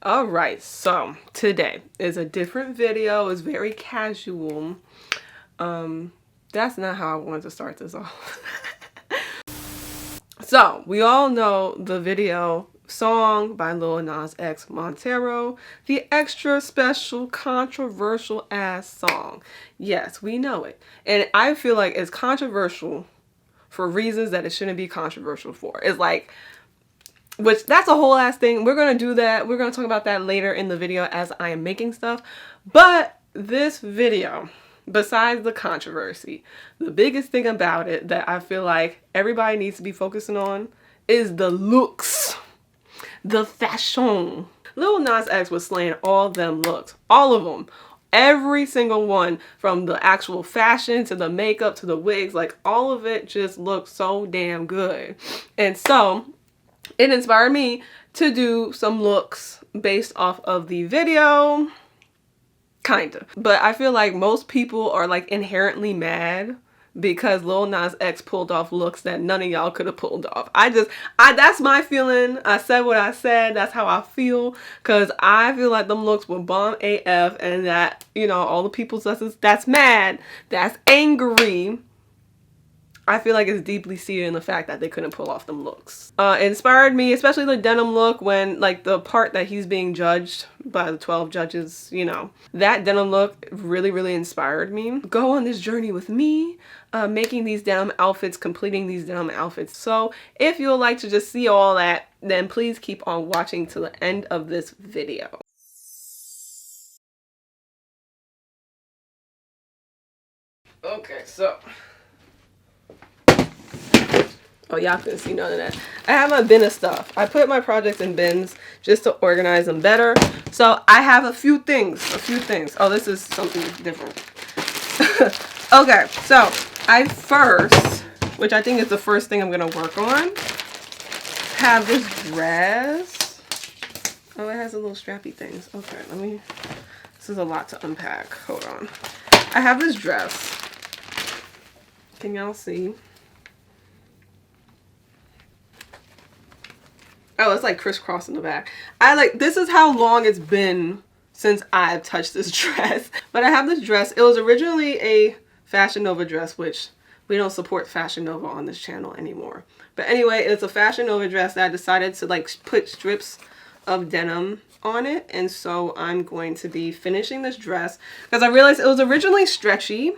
All right, so today is a different video. It's very casual. That's not how I wanted to start this off. So we all know the video song by Lil Nas X Montero, the extra special controversial ass song. Yes, we know it. And I feel like it's controversial for reasons that it shouldn't be controversial for. It's like, which that's a whole ass thing. We're going to do that. We're going to talk about that later in the video as I am making stuff. But this video, besides the controversy, the biggest thing about it that I feel like everybody needs to be focusing on is the looks, the fashion. Lil Nas X was slaying all them looks, all of them. Every single one, from the actual fashion to the makeup to the wigs, like all of it just looked so damn good. And so it inspired me to do some looks based off of the video, kinda. But I feel like most people are like inherently mad because Lil Nas X pulled off looks that none of y'all could have pulled off. That's my feeling. I said what I said. That's how I feel. Because I feel like them looks were bomb AF, and that, you know, all the people that's mad, that's angry, I feel like it's deeply seated in the fact that they couldn't pull off them looks. It inspired me, especially the denim look, when like the part that he's being judged by the 12 judges, you know. That denim look really, really inspired me. Go on this journey with me, making these denim outfits, completing these denim outfits. So if you'd like to just see all that, then please keep on watching to the end of this video. Okay, so oh, y'all couldn't see none of that. I have my bin of stuff. I put my projects in bins just to organize them better. So I have a few things. Oh, this is something different. Okay, so I first, which I think is the first thing I'm going to work on, have this dress. Oh, it has a little strappy things. Okay, this is a lot to unpack. Hold on. I have this dress. Can y'all see? Oh, it's like crisscross in the back. This is how long it's been since I've touched this dress. But I have this dress. It was originally a Fashion Nova dress, which we don't support Fashion Nova on this channel anymore. But anyway, it's a Fashion Nova dress that I decided to like put strips of denim on it. And so I'm going to be finishing this dress because I realized it was originally stretchy.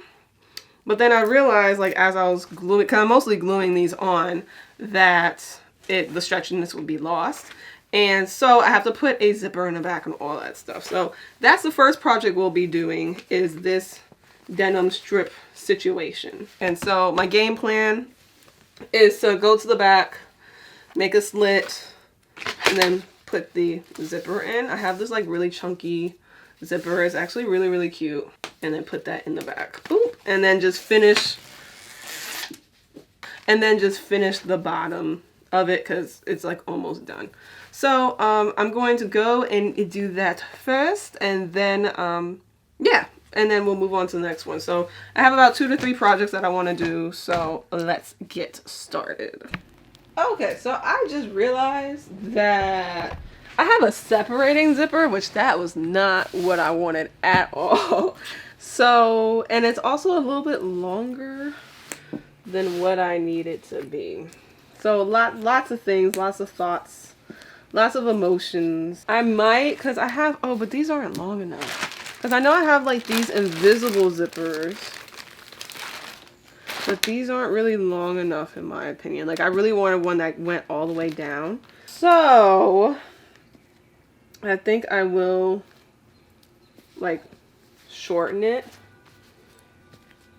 But then I realized, like, as I was gluing, because I'm mostly gluing these on, that the stretchiness would be lost. And so I have to put a zipper in the back and all that stuff. So that's the first project we'll be doing, is this denim strip situation. And so my game plan is to go to the back, make a slit, and then put the zipper in. I have this like really chunky zipper. It's actually really, really cute. And then put that in the back. Boop. And then just finish the bottom of it because it's like almost done. So I'm going to go and do that first, and then yeah, and then we'll move on to the next one. So I have about 2 to 3 projects that I want to do, so let's get started. Okay, so I just realized that I have a separating zipper, which that was not what I wanted at all. So, and it's also a little bit longer than what I need it to be. So lots of things, lots of thoughts, lots of emotions. I might, because I have, oh, but these aren't long enough. Because I know I have like these invisible zippers, but these aren't really long enough in my opinion. Like I really wanted one that went all the way down. So I think I will like shorten it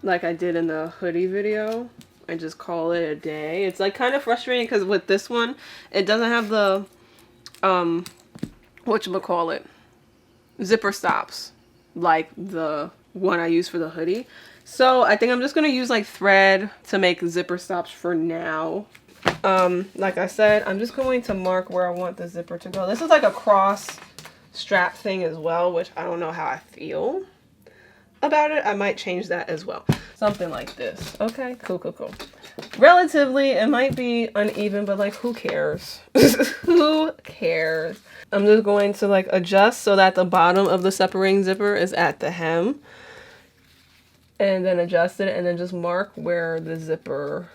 like I did in the hoodie video and just call it a day. It's like kind of frustrating because with this one it doesn't have the whatchamacallit, zipper stops like the one I use for the hoodie. So I think I'm just gonna use like thread to make zipper stops for now. Like I said, I'm just going to mark where I want the zipper to go. This is like a cross strap thing as well, which I don't know how I feel about it. I might change that as well. Something like this. Okay, cool. relatively, it might be uneven, but like, who cares? Who cares? I'm just going to like adjust so that the bottom of the separating zipper is at the hem, and then adjust it, and then just mark where the zipper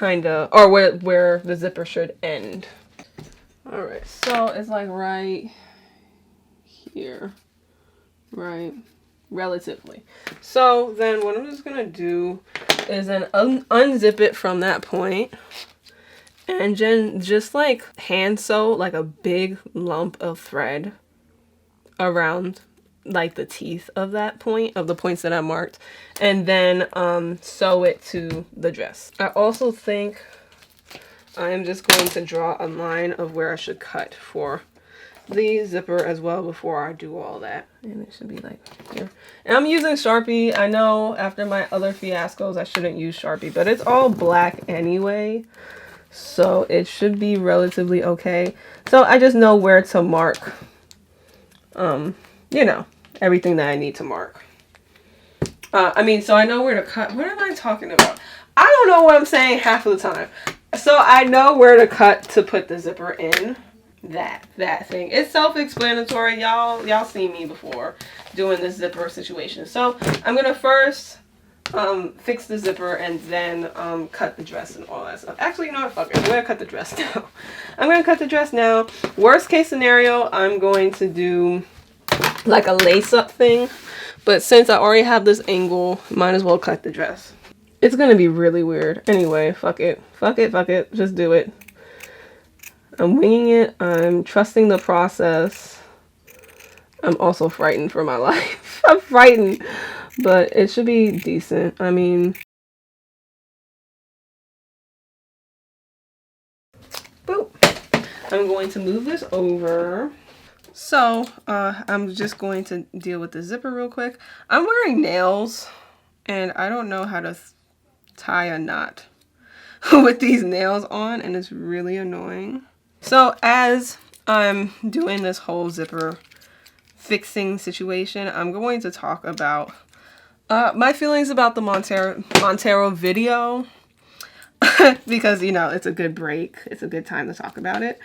or where the zipper should end. All right, so it's like right here, right? Relatively. So then what I'm just gonna do is then unzip it from that point, and then just like hand sew like a big lump of thread around like the teeth of that point, of the points that I marked, and then sew it to the dress. I also think I am just going to draw a line of where I should cut for the zipper as well before I do all that. And it should be like here. And I'm using Sharpie. I know after my other fiascos I shouldn't use Sharpie, but it's all black anyway, so it should be relatively okay. So I just know where to mark you know, everything that I need to mark. So I know where to cut. What am I talking about? I don't know what I'm saying half of the time. So I know where to cut to put the zipper in. That thing. It's self-explanatory. Y'all seen me before doing this zipper situation. So I'm gonna first fix the zipper and then cut the dress and all that stuff. Actually, you know what? Fuck it. I'm gonna cut the dress now. I'm gonna cut the dress now. Worst case scenario, I'm going to do like a lace-up thing. But since I already have this angle, might as well cut the dress. It's gonna be really weird. Anyway, fuck it. Fuck it, fuck it. Just do it. I'm winging it. I'm trusting the process. I'm also frightened for my life. I'm frightened. But it should be decent. I mean... Boop. I'm going to move this over. So, I'm just going to deal with the zipper real quick. I'm wearing nails, and I don't know how to tie a knot with these nails on, and it's really annoying. So, as I'm doing this whole zipper fixing situation, I'm going to talk about my feelings about the Montero video because, you know, it's a good break. It's a good time to talk about it.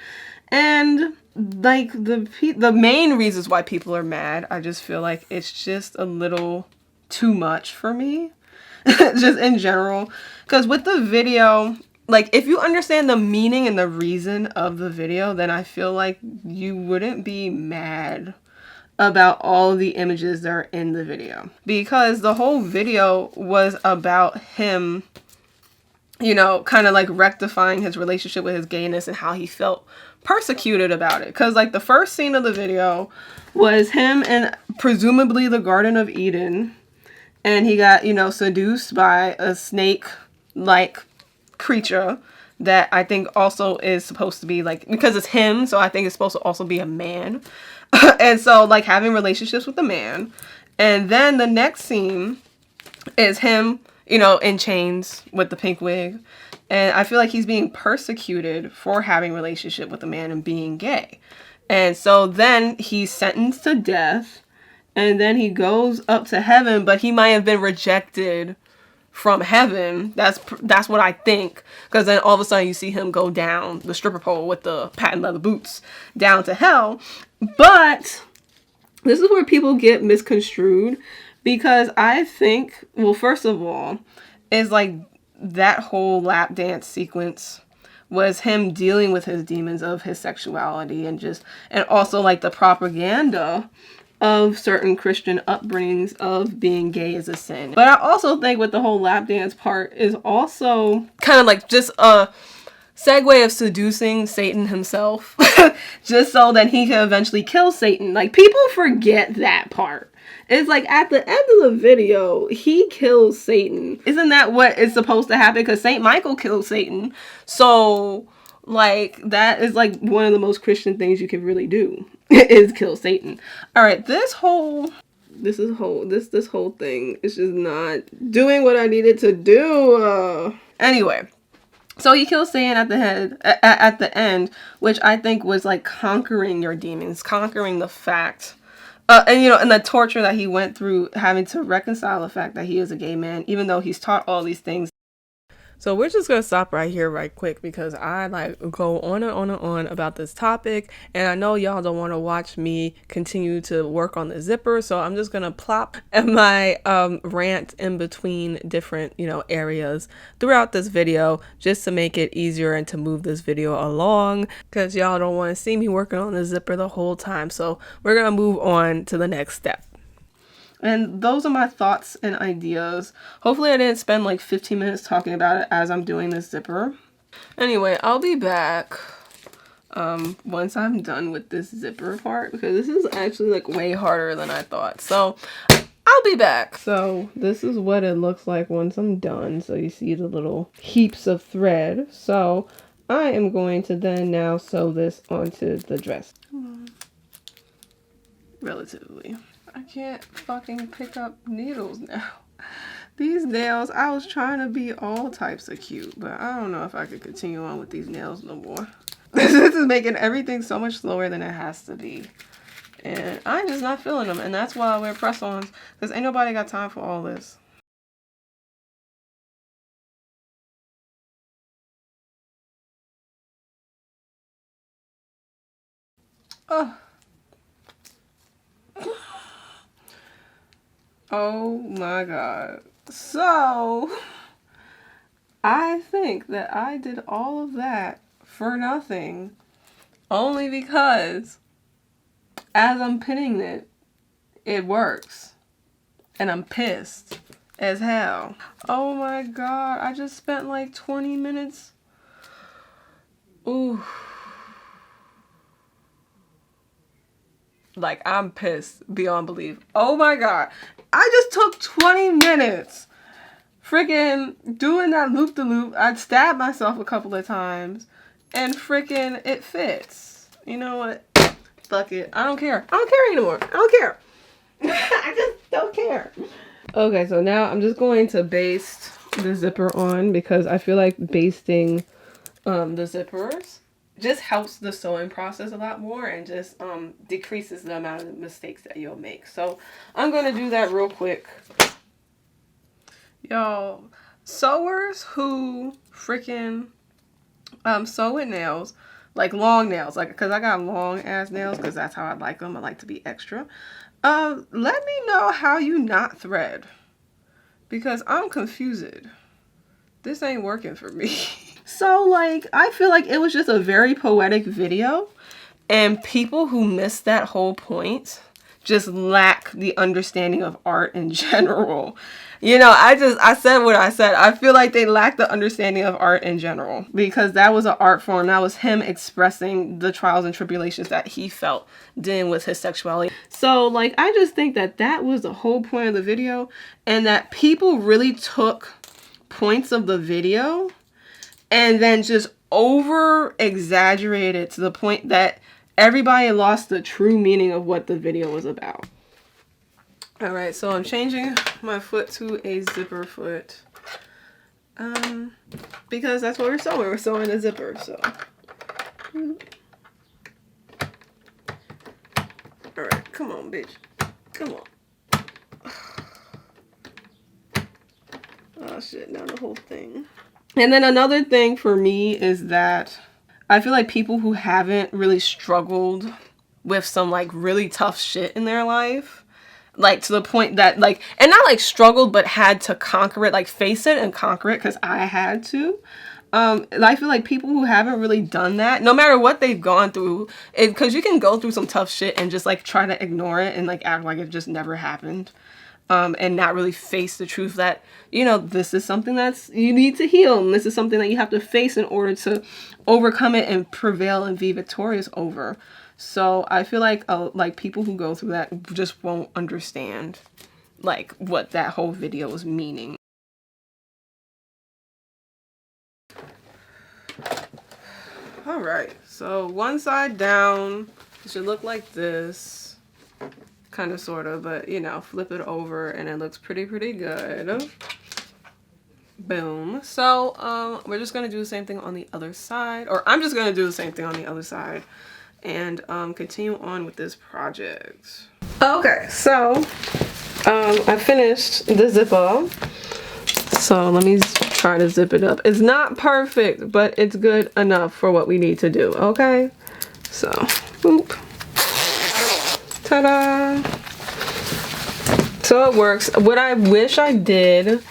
And like the main reasons why people are mad, I just feel like it's just a little too much for me, just in general. Because with the video, like if you understand the meaning and the reason of the video, then I feel like you wouldn't be mad about all of the images that are in the video. Because the whole video was about him, you know, kind of like rectifying his relationship with his gayness and how he felt persecuted about it. Because like the first scene of the video was him in presumably the Garden of Eden, and he got, you know, seduced by a snake like creature that I think also is supposed to be like, because it's him, so I think it's supposed to also be a man. And so like having relationships with a man. And then the next scene is him, you know, in chains with the pink wig. And I feel like he's being persecuted for having a relationship with a man and being gay. And so then he's sentenced to death. And then he goes up to heaven, but he might have been rejected from heaven. That's what I think. Because then all of a sudden you see him go down the stripper pole with the patent leather boots down to hell. But this is where people get misconstrued. Because I think, well, first of all, is like that whole lap dance sequence was him dealing with his demons of his sexuality and also like the propaganda of certain Christian upbringings of being gay is a sin. But I also think with the whole lap dance part is also kind of like just a segue of seducing Satan himself just so that he can eventually kill Satan. Like people forget that part. It's like at the end of the video, he kills Satan. Isn't that what is supposed to happen? Because Saint Michael killed Satan. So, like, that is like one of the most Christian things you can really do is kill Satan. All right, this whole thing is just not doing what I needed to do. Anyway. So he kills Satan at the end, which I think was like conquering your demons, conquering the fact. And, you know, and the torture that he went through having to reconcile the fact that he is a gay man, even though he's taught all these things. So we're just gonna stop right here right quick because I like go on and on and on about this topic, and I know y'all don't want to watch me continue to work on the zipper, so I'm just gonna plop my rant in between different, you know, areas throughout this video just to make it easier and to move this video along, because y'all don't want to see me working on the zipper the whole time. So we're gonna move on to the next step. And those are my thoughts and ideas. Hopefully I didn't spend like 15 minutes talking about it as I'm doing this zipper. Anyway, I'll be back once I'm done with this zipper part, because this is actually like way harder than I thought. So I'll be back. So this is what it looks like once I'm done. So you see the little heaps of thread. So I am going to then now sew this onto the dress. Relatively. I can't fucking pick up needles now. These nails, I was trying to be all types of cute, but I don't know if I could continue on with these nails no more. This is making everything so much slower than it has to be. And I'm just not feeling them. And that's why I wear press-ons, because ain't nobody got time for all this. Oh. Oh my god. So, I think that I did all of that for nothing, only because as I'm pinning it, it works. And I'm pissed as hell. Oh my god, I just spent like 20 minutes. Ooh. Like, I'm pissed beyond belief. Oh my god. I just took 20 minutes freaking doing that loop-de-loop. I stabbed myself a couple of times and freaking it fits. You know what? Fuck it. I don't care. I don't care anymore. I don't care. I just don't care. Okay, so now I'm just going to baste the zipper on, because I feel like basting the zippers just helps the sewing process a lot more and just decreases the amount of mistakes that you'll make. So I'm going to do that real quick. Y'all, sewers who freaking sew with nails, like long nails, like, because I got long ass nails because that's how I like them. I like to be extra. Let me know how you knot thread, because I'm confused. This ain't working for me. So, like, I feel like it was just a very poetic video, and people who missed that whole point just lack the understanding of art in general. You know, I said what I said. I feel like they lack the understanding of art in general, because that was an art form. That was him expressing the trials and tribulations that he felt dealing with his sexuality. So, like, I just think that that was the whole point of the video, and that people really took points of the video and then just over exaggerated to the point that everybody lost the true meaning of what the video was about. All right, so I'm changing my foot to a zipper foot, because that's what we're sewing. We're sewing a zipper, so. All right, come on, bitch. Come on. Oh shit, now the whole thing. And then another thing for me is that I feel like people who haven't really struggled with some like really tough shit in their life, like to the point that like, and not like struggled, but had to conquer it, like face it and conquer it, because I had to. I feel like people who haven't really done that, no matter what they've gone through, because you can go through some tough shit and just like try to ignore it and like act like it just never happened. And not really face the truth that, you know, this is something that's you need to heal, and this is something that you have to face in order to overcome it and prevail and be victorious over. So I feel like people who go through that just won't understand like what that whole video was meaning. All right, so one side down, it should look like this. Kind of, sort of, but you know, flip it over and it looks pretty good. Boom. So we're just gonna do the same thing on the other side, or I'm just gonna do the same thing on the other side and continue on with this project. Okay, so I finished the zipper, so let me try to zip it up. It's not perfect, but it's good enough for what we need to do, okay? So, boop. Ta-da! So it works. What I wish I did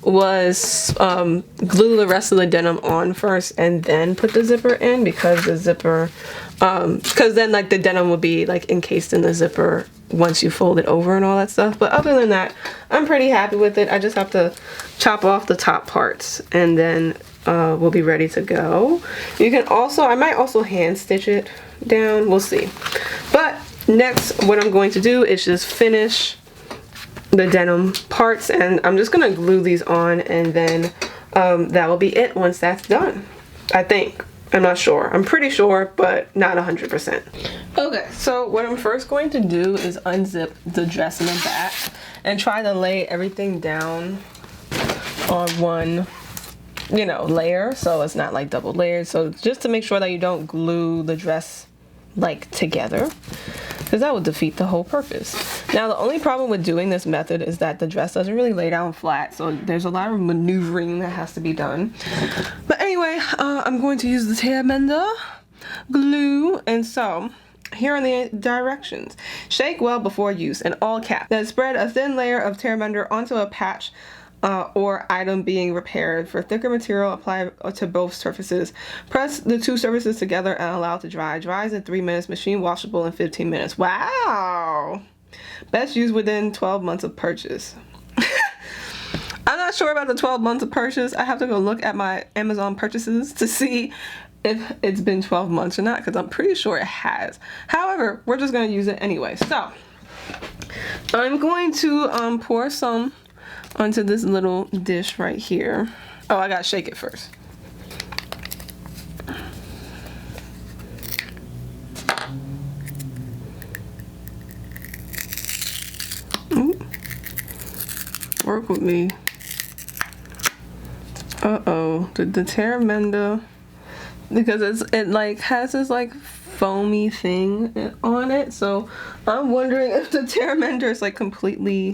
was glue the rest of the denim on first and then put the zipper in, because the zipper, because then like the denim would be like encased in the zipper once you fold it over and all that stuff. But other than that, I'm pretty happy with it. I just have to chop off the top parts and then we'll be ready to go. You can also, I might also hand stitch it down, we'll see. But next, what I'm going to do is just finish the denim parts, and I'm just gonna glue these on, and then that will be it once that's done, I think. I'm not sure. I'm pretty sure, but not 100%. Okay, so what I'm first going to do is unzip the dress in the back and try to lay everything down on one, you know, layer, so it's not like double layered. So just to make sure that you don't glue the dress like together, because that would defeat the whole purpose. Now, the only problem with doing this method is that the dress doesn't really lay down flat, so there's a lot of maneuvering that has to be done. But anyway, I'm going to use the Tehja glue, and so here are the directions. Shake well before use, in all caps. Then spread a thin layer of Tehja onto a patch or item being repaired. For thicker material, apply to both surfaces. Press the two surfaces together and allow it to dry. Dries in 3 minutes. Machine washable in 15 minutes. Wow! Best used within 12 months of purchase. I'm not sure about the 12 months of purchase. I have to go look at my Amazon purchases to see if it's been 12 months or not, because I'm pretty sure it has. However, we're just going to use it anyway. So, I'm going to pour some onto this little dish right here. Oh, I gotta shake it first. Ooh. Work with me. Uh-oh, the Tehja, because it like has this like foamy thing on it, so I'm wondering if the Tehja is like completely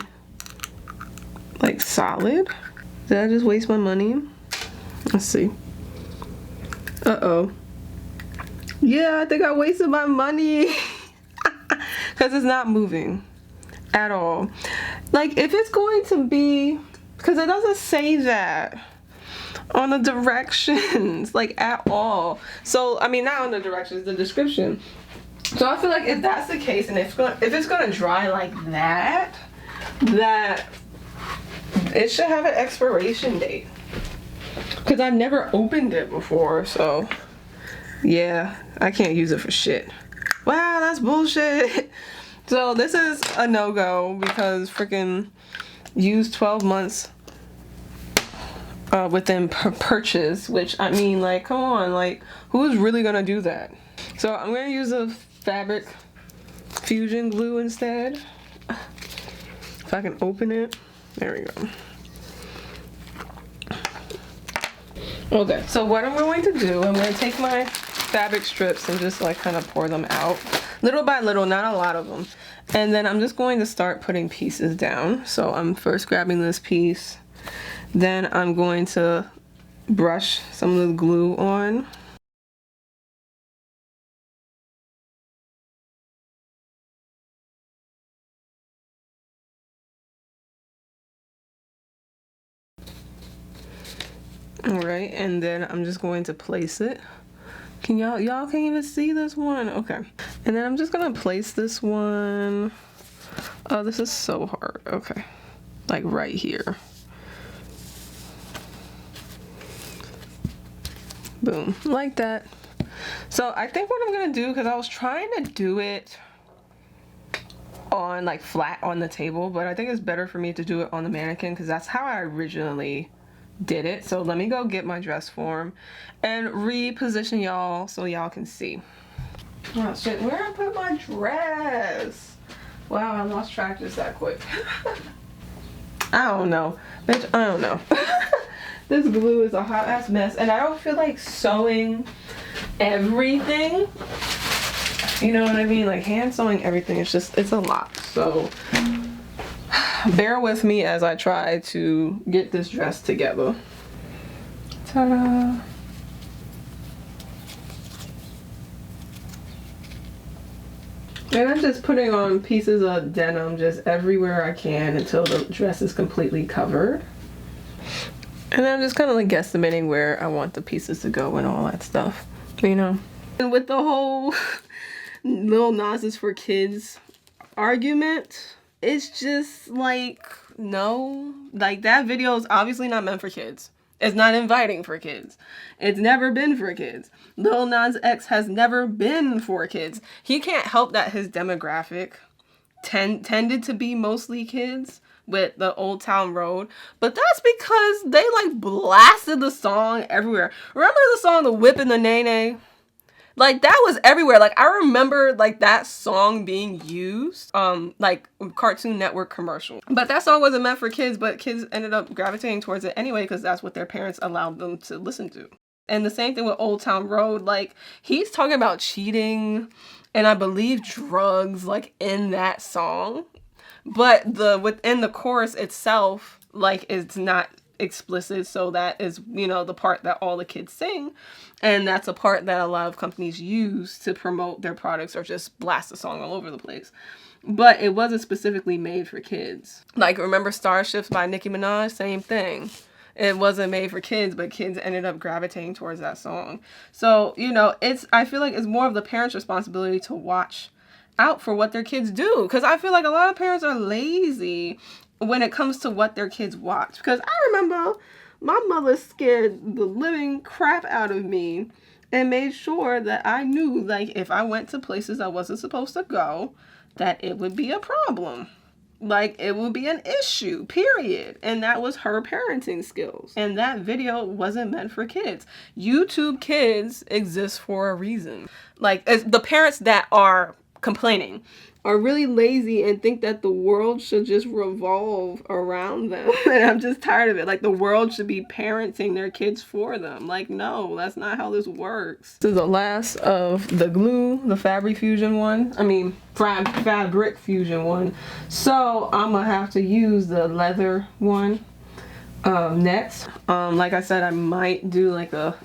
like solid. Did I just waste my money? Let's see. Uh-oh. Yeah, I think I wasted my money because it's not moving at all. Like, if it's going to be, because it doesn't say that on the directions like at all. So I mean, not on the directions, the description. So I feel like if that's the case, and if it's gonna dry like that it should have an expiration date, because I've never opened it before. So yeah, I can't use it for shit. Wow, that's bullshit. So this is a no-go, because freaking use 12 months within purchase, which, I mean, like, come on, like, who's really gonna do that? So I'm gonna use a fabric fusion glue instead. If I can open it. There we go. Okay, so what I'm going to do, I'm going to take my fabric strips and just like kind of pour them out little by little, not a lot of them. And then I'm just going to start putting pieces down. So I'm first grabbing this piece, then I'm going to brush some of the glue on. All right, and then I'm just going to place it. Can y'all can't even see this one? Okay. And then I'm just gonna place this one. Oh, this is so hard. Okay. Like right here. Boom, like that. So I think what I'm gonna do, because I was trying to do it on like flat on the table, but I think it's better for me to do it on the mannequin, because that's how I originally did it. So let me go get my dress form and reposition y'all so y'all can see. Oh shit, where did I put my dress? Wow, I lost track just that quick. I don't know, bitch, I don't know. This glue is a hot ass mess, and I don't feel like sewing everything. You know what I mean? Like hand sewing everything, it's a lot. So bear with me as I try to get this dress together. Ta-da. And I'm just putting on pieces of denim just everywhere I can until the dress is completely covered. And I'm just kind of like guesstimating where I want the pieces to go and all that stuff, you know. And with the whole Lil Nas is for kids argument, it's just like, no. Like, that video is obviously not meant for kids. It's not inviting for kids. It's never been for kids. Lil Nas X has never been for kids. He can't help that his demographic tended to be mostly kids with the Old Town Road, but that's because they like blasted the song everywhere. Remember the song The Whip and the Nay Nay? Like, that was everywhere. Like, I remember like that song being used like Cartoon Network commercial. But that song wasn't meant for kids, but kids ended up gravitating towards it anyway because that's what their parents allowed them to listen to. And the same thing with Old Town Road. Like, he's talking about cheating and I believe drugs like in that song. But within the chorus itself, like, it's not explicit, so that is, you know, the part that all the kids sing, and that's a part that a lot of companies use to promote their products or just blast the song all over the place. But it wasn't specifically made for kids. Like, remember Starships by Nicki Minaj? Same thing. It wasn't made for kids, but kids ended up gravitating towards that song. So, you know, I feel like it's more of the parents' responsibility to watch out for what their kids do, because I feel like a lot of parents are lazy when it comes to what their kids watch. Because I remember my mother scared the living crap out of me and made sure that I knew, like, if I went to places I wasn't supposed to go, that it would be a problem. Like, it would be an issue, period. And that was her parenting skills. And that video wasn't meant for kids. YouTube Kids exists for a reason. Like, the parents that are complaining are really lazy and think that the world should just revolve around them. And I'm just tired of it. Like, the world should be parenting their kids for them. Like, no, that's not how this works. This is the last of the glue, the Fabric Fusion one. I mean, Fabric Fusion one. So I'm gonna have to use the leather one next. Like I said, I might do like a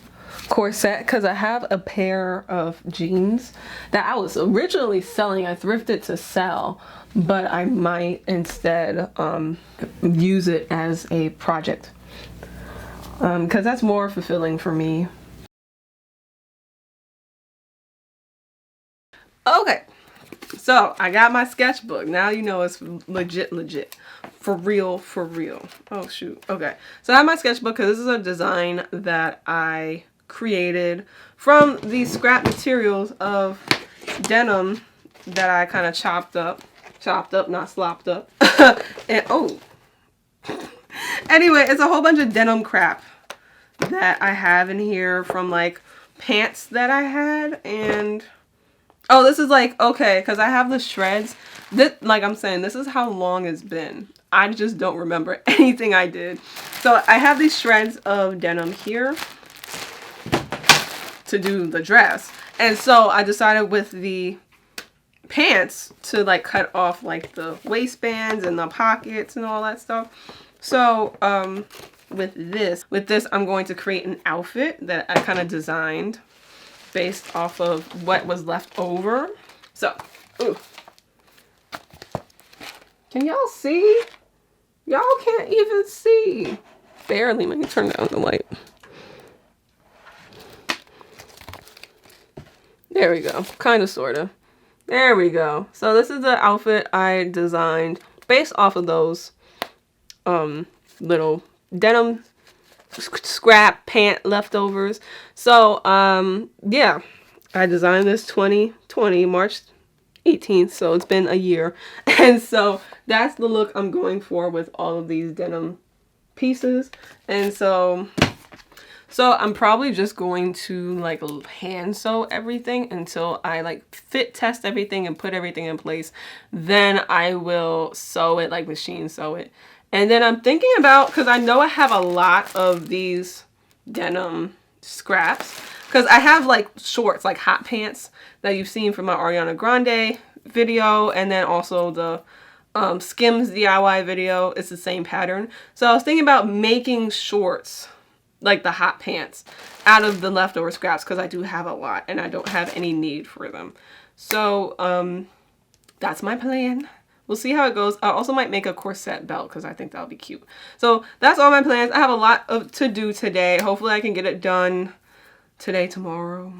corset because I have a pair of jeans that I was originally selling. I thrifted to sell, but I might instead use it as a project because that's more fulfilling for me. Okay, so I got my sketchbook. Now you know it's legit. For real. Oh shoot. Okay, so I have my sketchbook because this is a design that I created from these scrap materials of denim that I kind of chopped up, not slopped up. And oh, anyway, it's a whole bunch of denim crap that I have in here from like pants that I had. And oh, this is like, okay, because I have the shreds. This, like I'm saying, this is how long it's been. I just don't remember anything I did. So I have these shreds of denim here to do the dress. And so I decided with the pants to like cut off like the waistbands and the pockets and all that stuff. So with this I'm going to create an outfit that I kind of designed based off of what was left over. So ooh. Can y'all see? Y'all can't even see. Barely. Let me turn down the light. There we go. Kind of, sort of. There we go. So this is the outfit I designed based off of those little denim scrap pant leftovers. So yeah, I designed this 2020 March 18th, so it's been a year. And so that's the look I'm going for with all of these denim pieces. And so I'm probably just going to like hand sew everything until I like fit test everything and put everything in place. Then I will sew it, like machine sew it. And then I'm thinking about, because I know I have a lot of these denim scraps, because I have like shorts, like hot pants that you've seen from my Ariana Grande video, and then also the Skims DIY video. It's the same pattern. So I was thinking about making shorts like the hot pants out of the leftover scraps because I do have a lot and I don't have any need for them. So that's my plan. We'll see how it goes. I also might make a corset belt because I think that'll be cute. So that's all my plans. I have a lot to do today. Hopefully I can get it done today, tomorrow.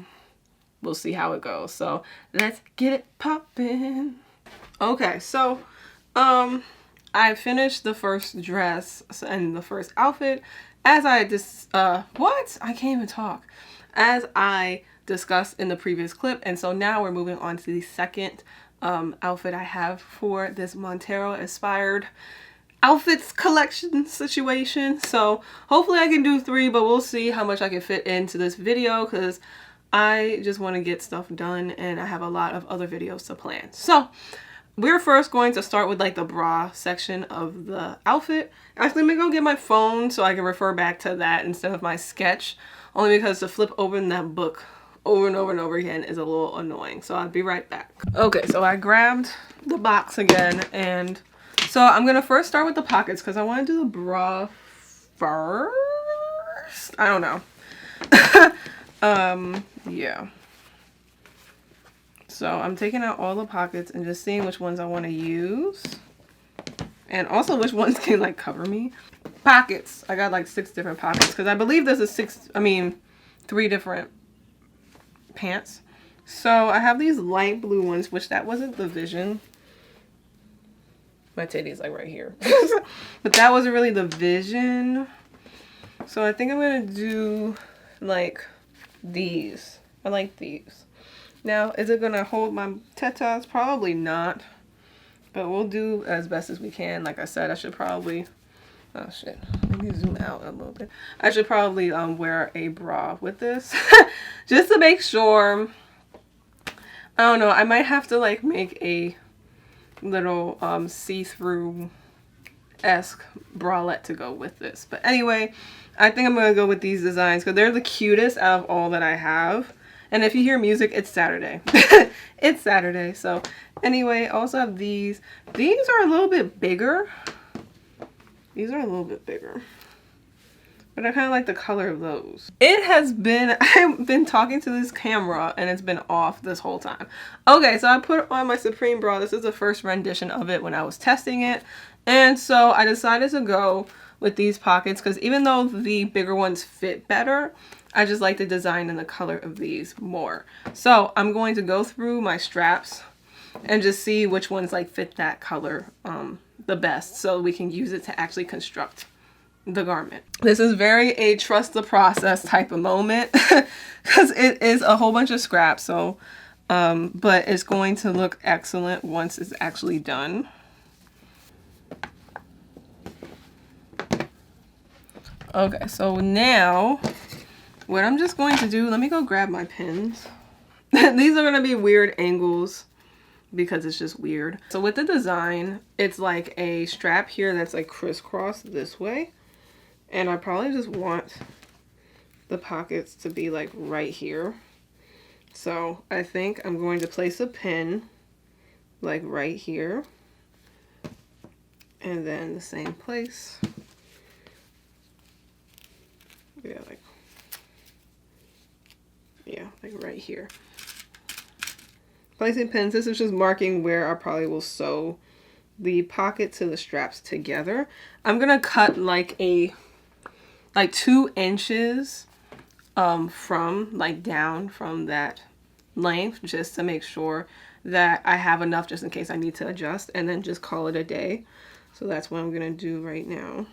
We'll see how it goes. So let's get it popping. Okay, so I finished the first dress and the first outfit as I I can't even talk. As I discussed in the previous clip, and so now we're moving on to the second outfit I have for this Montero inspired outfits collection situation. So hopefully I can do 3, but we'll see how much I can fit into this video because I just want to get stuff done and I have a lot of other videos to plan. So we're first going to start with like the bra section of the outfit. Actually, let me go get my phone so I can refer back to that instead of my sketch, only because to flip open that book over and over and over again is a little annoying. So I'll be right back. Okay, so I grabbed the box again, and so I'm gonna first start with the pockets because I want to do the bra first. I don't know. Yeah. So I'm taking out all the pockets and just seeing which ones I want to use. And also which ones can like cover me. Pockets. I got like 6 different pockets because I believe this is 3 different pants. So I have these light blue ones, which that wasn't the vision. My titty's like right here. But that wasn't really the vision. So I think I'm going to do like these. I like these. Now, is it going to hold my tetas? Probably not. But we'll do as best as we can. Like I said, I should probably... Oh, shit. Let me zoom out a little bit. I should probably wear a bra with this. Just to make sure. I don't know. I might have to, like, make a little see-through-esque bralette to go with this. But anyway, I think I'm going to go with these designs because they're the cutest out of all that I have. And if you hear music, it's Saturday. It's Saturday. So anyway, I also have these. These are a little bit bigger. These are a little bit bigger. But I kind of like the color of those. It has been, I've been talking to this camera and it's been off this whole time. Okay, so I put on my Supreme bra. This is the first rendition of it when I was testing it. And so I decided to go with these pockets because even though the bigger ones fit better, I just like the design and the color of these more. So I'm going to go through my straps and just see which ones like fit that color the best so we can use it to actually construct the garment. This is very a trust the process type of moment because it is a whole bunch of scraps. So but it's going to look excellent once it's actually done. Okay, so now what I'm just going to do, let me go grab my pins. These are going to be weird angles because it's just weird. So with the design, it's like a strap here that's like crisscross this way. And I probably just want the pockets to be like right here. So I think I'm going to place a pin like right here. And then the same place. Yeah, like right here. Placing pins. This is just marking where I probably will sew the pocket to the straps together. I'm gonna cut like 2 inches from like down from that length just to make sure that I have enough just in case I need to adjust, and then just call it a day. So that's what I'm gonna do right now.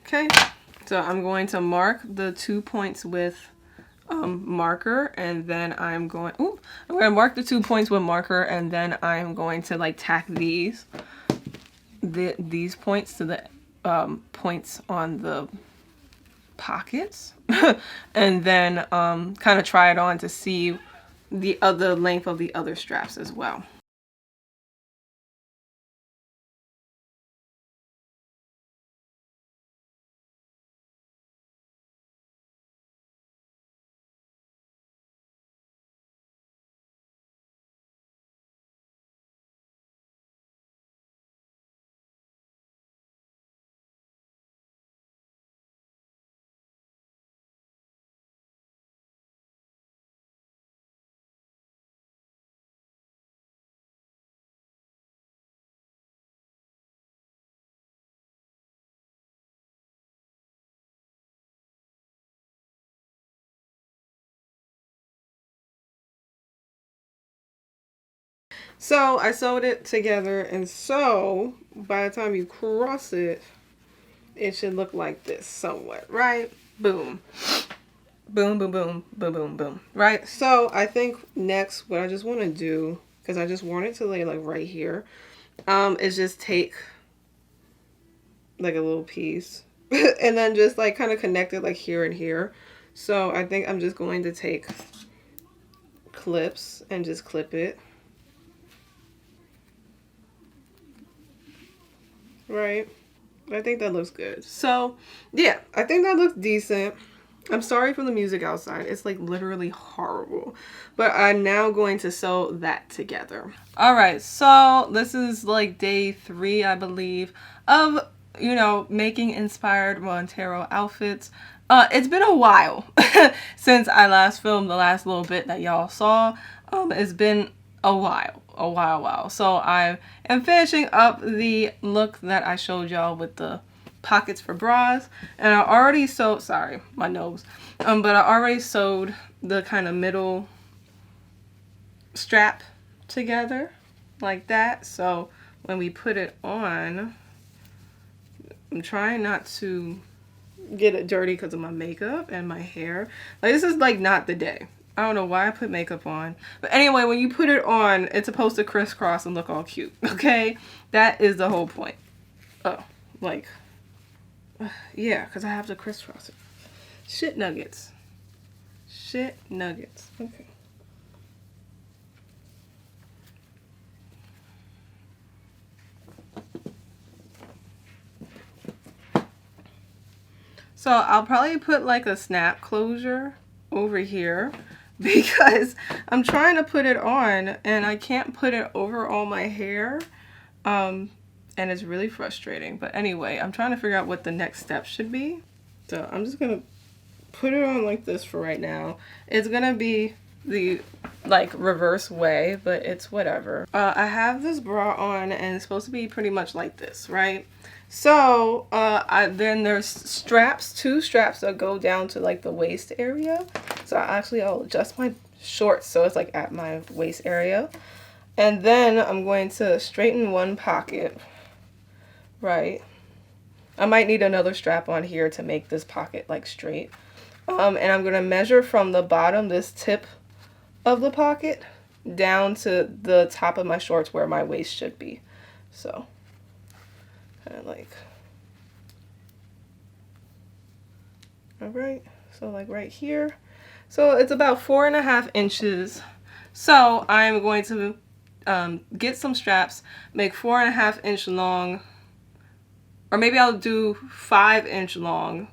Okay, so I'm going to mark the 2 points with marker, and then I'm going to mark the 2 points with marker, and then I'm going to like tack these points to the points on the pockets and then kind of try it on to see the other length of the other straps as well. So I sewed it together, and so by the time you cross it, it should look like this somewhat, right? Boom. Boom, boom, boom, boom, boom, boom. Right? So I think next what I just want to do, because I just want it to lay like right here, is just take like a little piece and then just like kind of connect it like here and here. So I think I'm just going to take clips and just clip it. Right? I think that looks good. So yeah, I think that looks decent. I'm sorry for the music outside. It's like literally horrible. But I'm now going to sew that together. All right, so this is like day 3, I believe, of, you know, making inspired Montero outfits. It's been a while since I last filmed the last little bit that y'all saw. It's been a while. So I am finishing up the look that I showed y'all with the pockets for bras, and I already sewed, sorry, my nose, but I already sewed the kind of middle strap together like that. So when we put it on, I'm trying not to get it dirty because of my makeup and my hair. Like, this is like not the day. I don't know why I put makeup on. But anyway, when you put it on, it's supposed to crisscross and look all cute. Okay? That is the whole point. Oh, like, yeah, because I have to crisscross it. Shit nuggets. Shit nuggets. Okay. So I'll probably put like a snap closure over here because I'm trying to put it on and I can't put it over all my hair. And it's really frustrating. But anyway, I'm trying to figure out what the next step should be. So I'm just going to put it on like this for right now. It's going to be the like reverse way, but it's whatever. I have this bra on and it's supposed to be pretty much like this, right? So then there's straps, 2 straps that go down to like the waist area. So I'll adjust my shorts so it's like at my waist area. And then I'm going to straighten one pocket, right? I might need another strap on here to make this pocket like straight. And I'm going to measure from the bottom, this tip of the pocket, down to the top of my shorts where my waist should be. So kind of like, all right, so like right here. So it's about 4.5 inches. So I'm going to get some straps, make 4.5-inch long, or maybe I'll do 5-inch long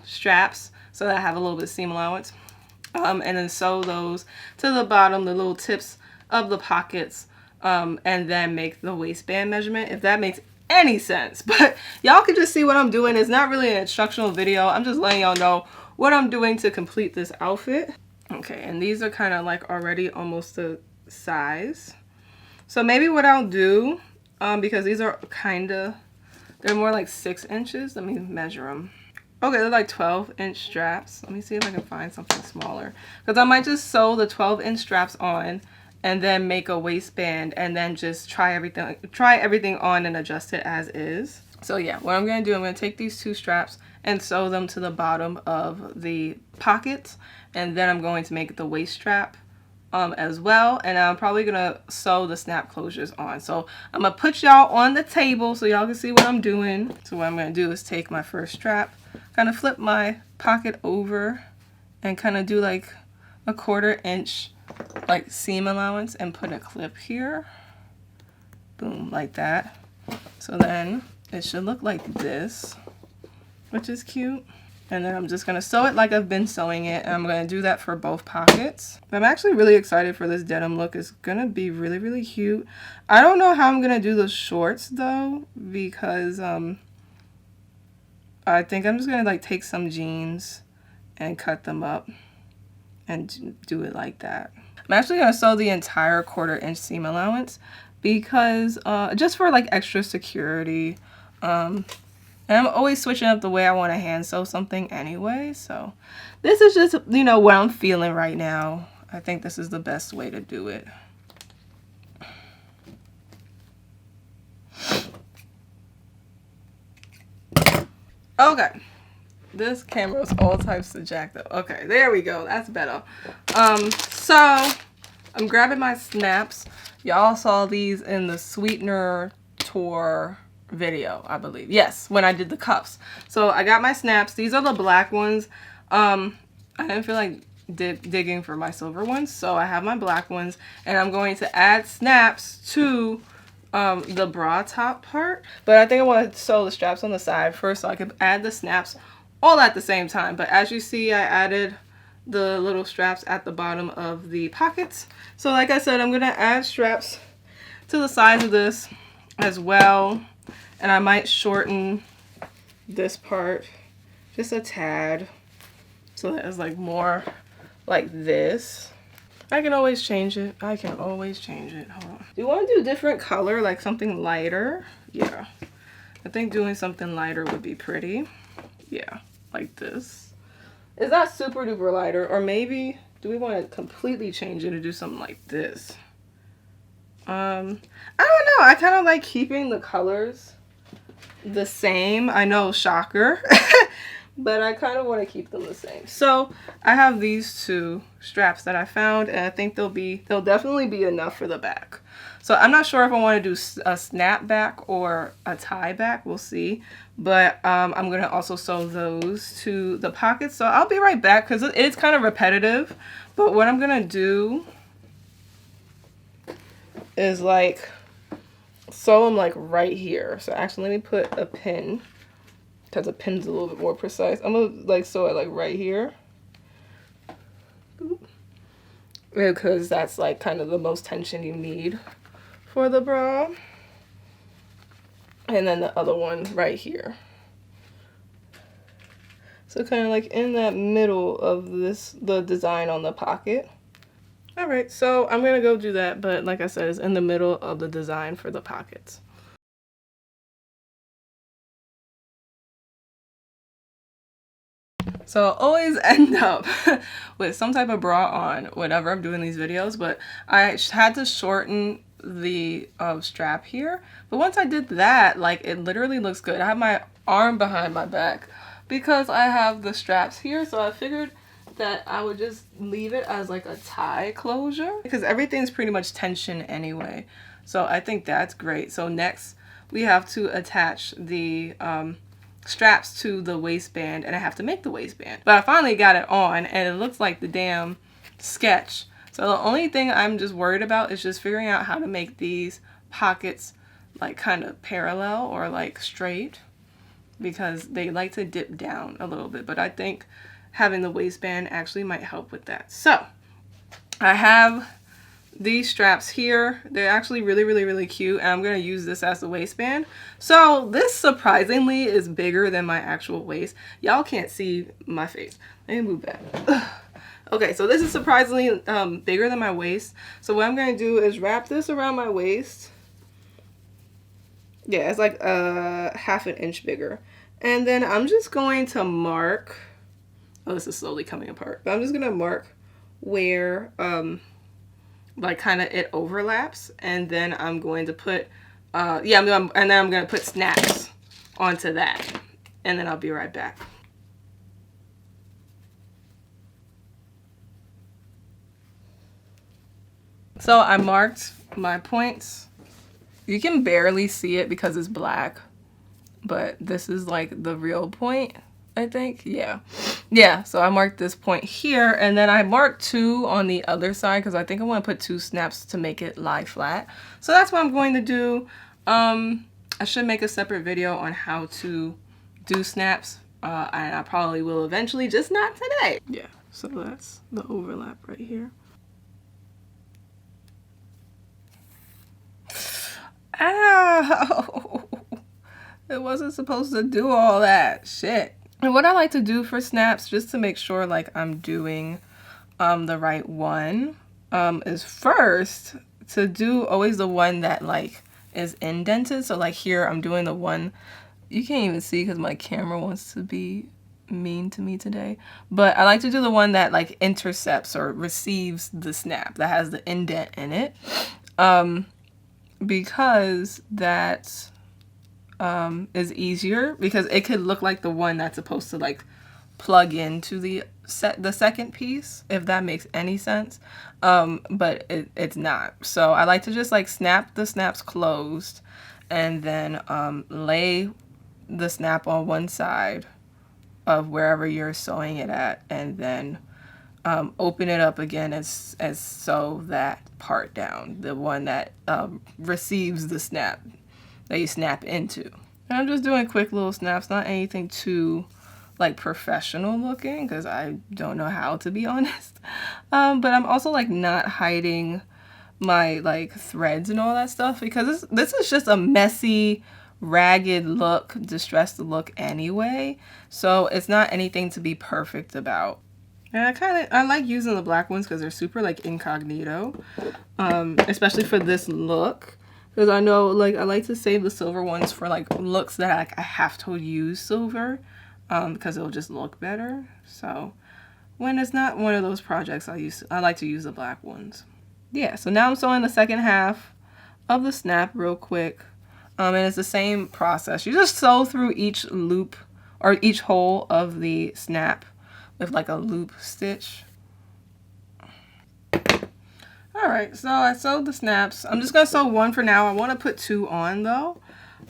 straps so that I have a little bit of seam allowance, and then sew those to the bottom, the little tips of the pockets, and then make the waistband measurement, if that makes any sense. But y'all can just see what I'm doing. It's not really an instructional video. I'm just letting y'all know what I'm doing to complete this outfit. Okay, and these are kind of like already almost the size. So maybe what I'll do, because these are kind of, they're more like 6 inches. Let me measure them. Okay, they're like 12-inch straps. Let me see if I can find something smaller. Because I might just sew the 12-inch straps on and then make a waistband and then just try everything on and adjust it as is. So yeah, what I'm going to do, I'm going to take these 2 straps and sew them to the bottom of the pockets. And then I'm going to make the waist strap as well. And I'm probably going to sew the snap closures on. So I'm going to put y'all on the table so y'all can see what I'm doing. So what I'm going to do is take my first strap, kind of flip my pocket over and kind of do like a 1/4 inch like seam allowance and put a clip here. Boom, like that. So then it should look like this, which is cute. And then I'm just going to sew it like I've been sewing it. And I'm going to do that for both pockets. I'm actually really excited for this denim look. It's going to be really, really cute. I don't know how I'm going to do the shorts though, because I think I'm just going to like take some jeans and cut them up and do it like that. I'm actually going to sew the entire 1/4 inch seam allowance because just for like extra security. And I'm always switching up the way I want to hand sew something anyway. So this is just, you know, what I'm feeling right now. I think this is the best way to do it. Okay. This camera is all types of jacked up. Okay, there we go. That's better. So I'm grabbing my snaps. Y'all saw these in the sweetener tour video, I believe. Yes, when I did the cups. So I got my snaps. These are the black ones. I didn't feel like digging for my silver ones, so I have my black ones, and I'm going to add snaps to the bra top part. But I think I want to sew the straps on the side first so I can add the snaps all at the same time. But as you see, I added the little straps at the bottom of the pockets. So like I said, I'm gonna add straps to the sides of this as well, and I might shorten this part just a tad so that it's like more like this. I can always change it. I can always change it. Hold on. Do you want to do different color, like something lighter? Yeah, I think doing something lighter would be pretty. Yeah, like this. It's not super duper lighter, or maybe do we want to completely change it and do something like this? I don't know. I kind of like keeping the colors the same. I know, shocker. But I kind of want to keep them the same. So I have these two straps that I found, and I think they'll definitely be enough for the back. So I'm not sure if I want to do a snap back or a tie back. We'll see. But I'm going to also sew those to the pockets. So I'll be right back because it's kind of repetitive. But what I'm going to do is like sew them like right here. So actually let me put a pin, because a pin's a little bit more precise. I'm going to like sew it like right here. Because that's like kind of the most tension you need for the bra. And then the other one right here. So kind of like in that middle of the design on the pocket. All right, so I'm gonna go do that, but like I said, it's in the middle of the design for the pockets. So I always end up with some type of bra on whenever I'm doing these videos, but I had to shorten the strap here. But once I did that, like, it literally looks good. I have my arm behind my back because I have the straps here, so I figured that I would just leave it as like a tie closure because everything's pretty much tension anyway. So I think that's great. So next we have to attach the straps to the waistband, and I have to make the waistband. But I finally got it on, and it looks like the damn sketch. So the only thing I'm just worried about is just figuring out how to make these pockets like kind of parallel or like straight, because they like to dip down a little bit. But I think having the waistband actually might help with that. So I have these straps here. They're actually really cute, and I'm going to use this as the waistband. So this surprisingly is bigger than my actual waist. Y'all can't see my face. Let me move back. Okay, so this is surprisingly bigger than my waist. So what I'm going to do is wrap this around my waist. Yeah, it's like half an inch bigger. And then I'm just going to mark, oh, this is slowly coming apart, but I'm just going to mark where like kind of it overlaps, and then I'm going to put and then I'm going to put snaps onto that, and then I'll be right back. So I marked my points. You can barely see it because it's black, but this is like the real point, I think. Yeah, so I marked this point here, and then I marked 2 on the other side because I think I want to put 2 snaps to make it lie flat. So that's what I'm going to do. I should make a separate video on how to do snaps, and I probably will eventually, just not today. Yeah, so that's the overlap right here. Ow! It wasn't supposed to do all that shit. And what I like to do for snaps, just to make sure like I'm doing the right one, is first to do always the one that like is indented. So like here I'm doing the one, you can't even see because my camera wants to be mean to me today, but I like to do the one that like intercepts or receives the snap, that has the indent in it, because that is easier because it could look like the one that's supposed to like plug into the second piece, if that makes any sense. But it's not. So I like to just like snap the snaps closed and then lay the snap on one side of wherever you're sewing it at, and then open it up again as sew that part down, the one that receives the snap that you snap into. And I'm just doing quick little snaps, not anything too like professional looking because I don't know how, to be honest. But I'm also like not hiding my like threads and all that stuff because this is just a messy, ragged look, distressed look anyway. So it's not anything to be perfect about. And I like using the black ones because they're super like incognito, especially for this look. Because I know like I like to save the silver ones for like looks that like I have to use silver, because it'll just look better. So when it's not one of those projects, I like to use the black ones. Yeah, so now I'm sewing the second half of the snap real quick. And it's the same process. You just sew through each loop or each hole of the snap with like a loop stitch. Alright, so I sewed the snaps. I'm just going to sew one for now. I want to put two on though,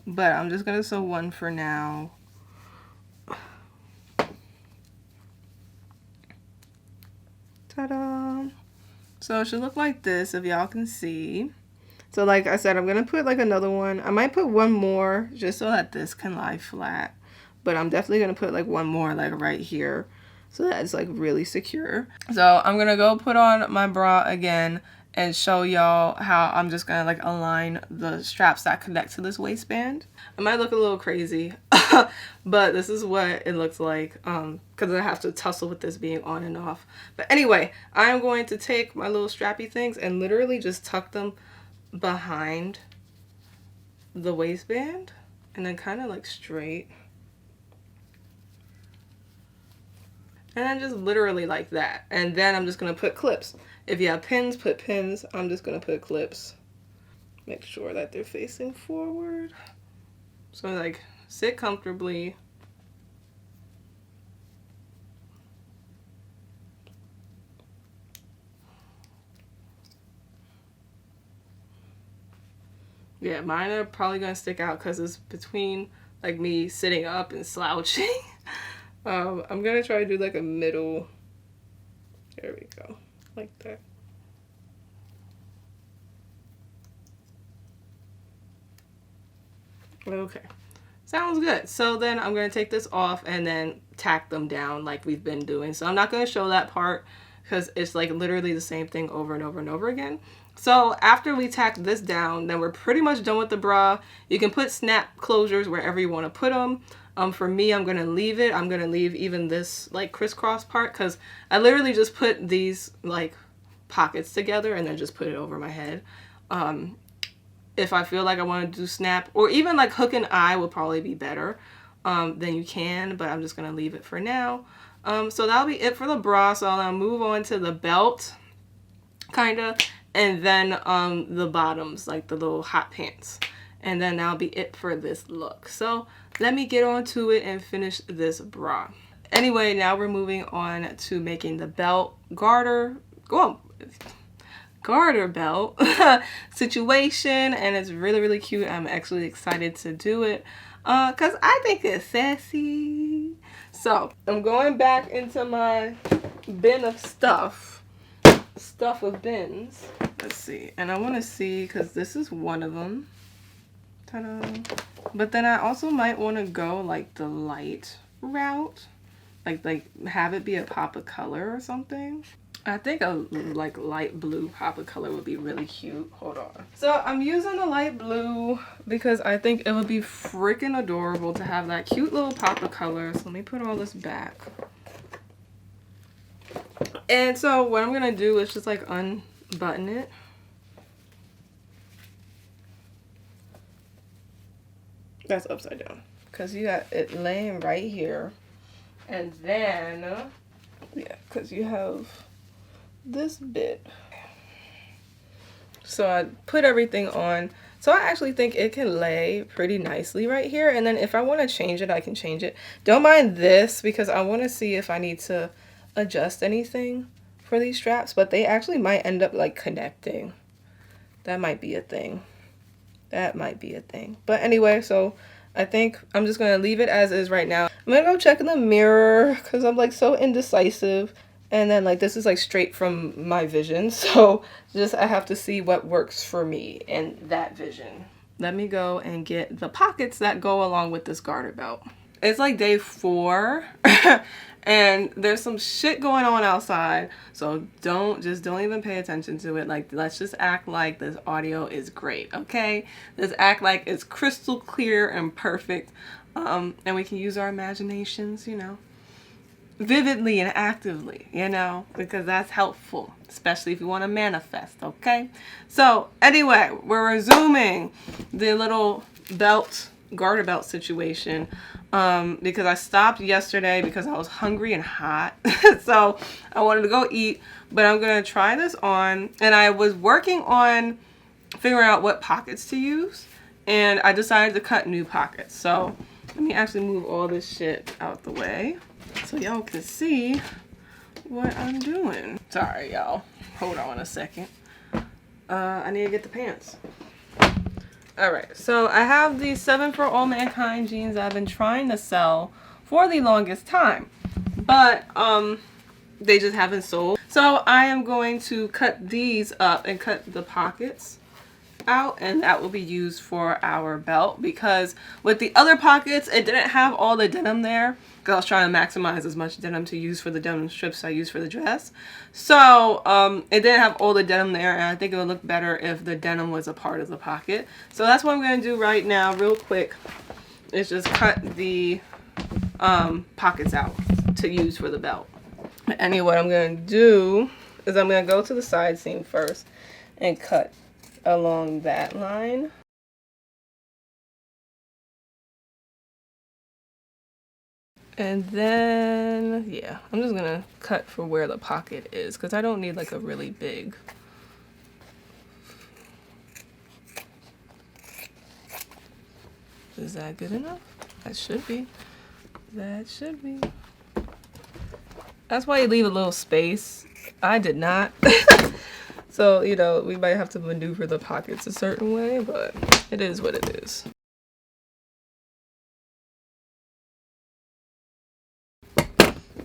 but I'm just going to sew one for now. Ta-da! So it should look like this if y'all can see. So like I said, I'm going to put like another one. I might put one more just so that this can lie flat. But I'm definitely going to put like one more like right here so that it's like really secure. So I'm going to go put on my bra again and show y'all how I'm just going to like align the straps that connect to this waistband. I might look a little crazy, but this is what it looks like because I have to tussle with this being on and off. But anyway, I'm going to take my little strappy things and literally just tuck them behind the waistband and then kind of like straight. And then just literally like that. And then I'm just going to put clips. If you have pins, put pins. I'm just going to put clips. Make sure that they're facing forward. So like sit comfortably. Yeah, mine are probably going to stick out because it's between like me sitting up and slouching. I'm going to try to do like a middle. There we go. Like that. Okay. Sounds good. So then I'm going to take this off and then tack them down like we've been doing. So I'm not going to show that part because it's like literally the same thing over and over and over again. So after we tack this down, then we're pretty much done with the bra. You can put snap closures wherever you want to put them. For me, I'm going to leave it. I'm going to leave even this like crisscross part because I literally just put these like pockets together and then just put it over my head. If I feel like I want to do snap or even like hook and eye will probably be better, then you can, but I'm just going to leave it for now. So that'll be it for the bra. So I'll now move on to the belt kind of, and then the bottoms, like the little hot pants. And then that'll be it for this look. So let me get on to it and finish this bra. Anyway, now we're moving on to making the belt garter belt situation, and it's really cute. I'm actually excited to do it because I think it's sassy. So I'm going back into my bin of stuff of bins. Let's see, and I want to see because this is one of them. Ta-da. But then I also might want to go like the light route, like have it be a pop of color or something. I think a like light blue pop of color would be really cute. Hold on. So I'm using the light blue because I think it would be freaking adorable to have that cute little pop of color. So let me put all this back. And so what I'm gonna do is just like unbutton it. That's upside down because you got it laying right here, and then yeah, because you have this bit. So I put everything on. So I actually think it can lay pretty nicely right here. And then if I want to change it, I can change it. Don't mind this because I want to see if I need to adjust anything for these straps, but they actually might end up like connecting. That might be a thing. That might be a thing. But anyway, so I think I'm just going to leave it as is right now. I'm going to go check in the mirror because I'm like so indecisive. And then like this is like straight from my vision. So just I have to see what works for me and that vision. Let me go and get the pockets that go along with this garter belt. It's like day 4 and there's some shit going on outside. So don't even pay attention to it. Like, let's just act like this audio is great, okay? Let's act like it's crystal clear and perfect. And we can use our imaginations, you know, vividly and actively, you know, because that's helpful, especially if you want to manifest, okay? So anyway, we're resuming the little belt, garter belt situation, because I stopped yesterday because I was hungry and hot. So I wanted to go eat, but I'm going to try this on. And I was working on figuring out what pockets to use, and I decided to cut new pockets. So let me actually move all this shit out the way so y'all can see what I'm doing. Sorry, y'all. Hold on a second. I need to get the pants. Alright, so I have these 7 for All Mankind jeans that I've been trying to sell for the longest time. But, they just haven't sold. So I am going to cut these up and cut the pockets out, and that will be used for our belt, because with the other pockets it didn't have all the denim there because I was trying to maximize as much denim to use for the denim strips I use for the dress. So it didn't have all the denim there, and I think it would look better if the denim was a part of the pocket. So that's what I'm going to do right now real quick, is just cut the pockets out to use for the belt. Anyway, what I'm going to do is I'm going to go to the side seam first and cut along that line. And then, yeah, I'm just gonna cut for where the pocket is because I don't need like a really big. Is that good enough? That should be. That should be. That's why you leave a little space. I did not. So, you know, we might have to maneuver the pockets a certain way, but it is what it is.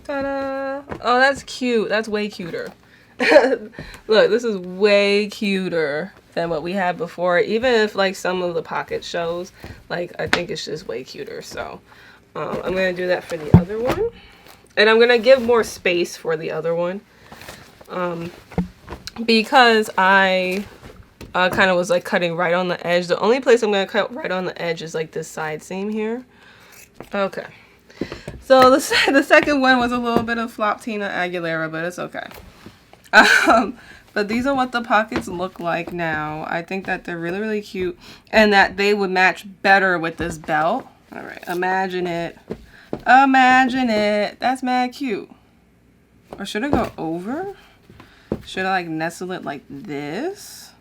Ta-da! Oh, that's cute. That's way cuter. Look, this is way cuter than what we had before. Even if, like, some of the pocket shows, like, I think it's just way cuter. So, I'm going to do that for the other one. And I'm going to give more space for the other one. Because I kind of was like cutting right on the edge. The only place I'm going to cut right on the edge is like this side seam here. Okay. So the second one was a little bit of Flop Tina Aguilera, but it's okay. But these are what the pockets look like now. I think that they're really, really cute and that they would match better with this belt. All right. Imagine it. Imagine it. That's mad cute. Or should I go over? Should I like nestle it like this?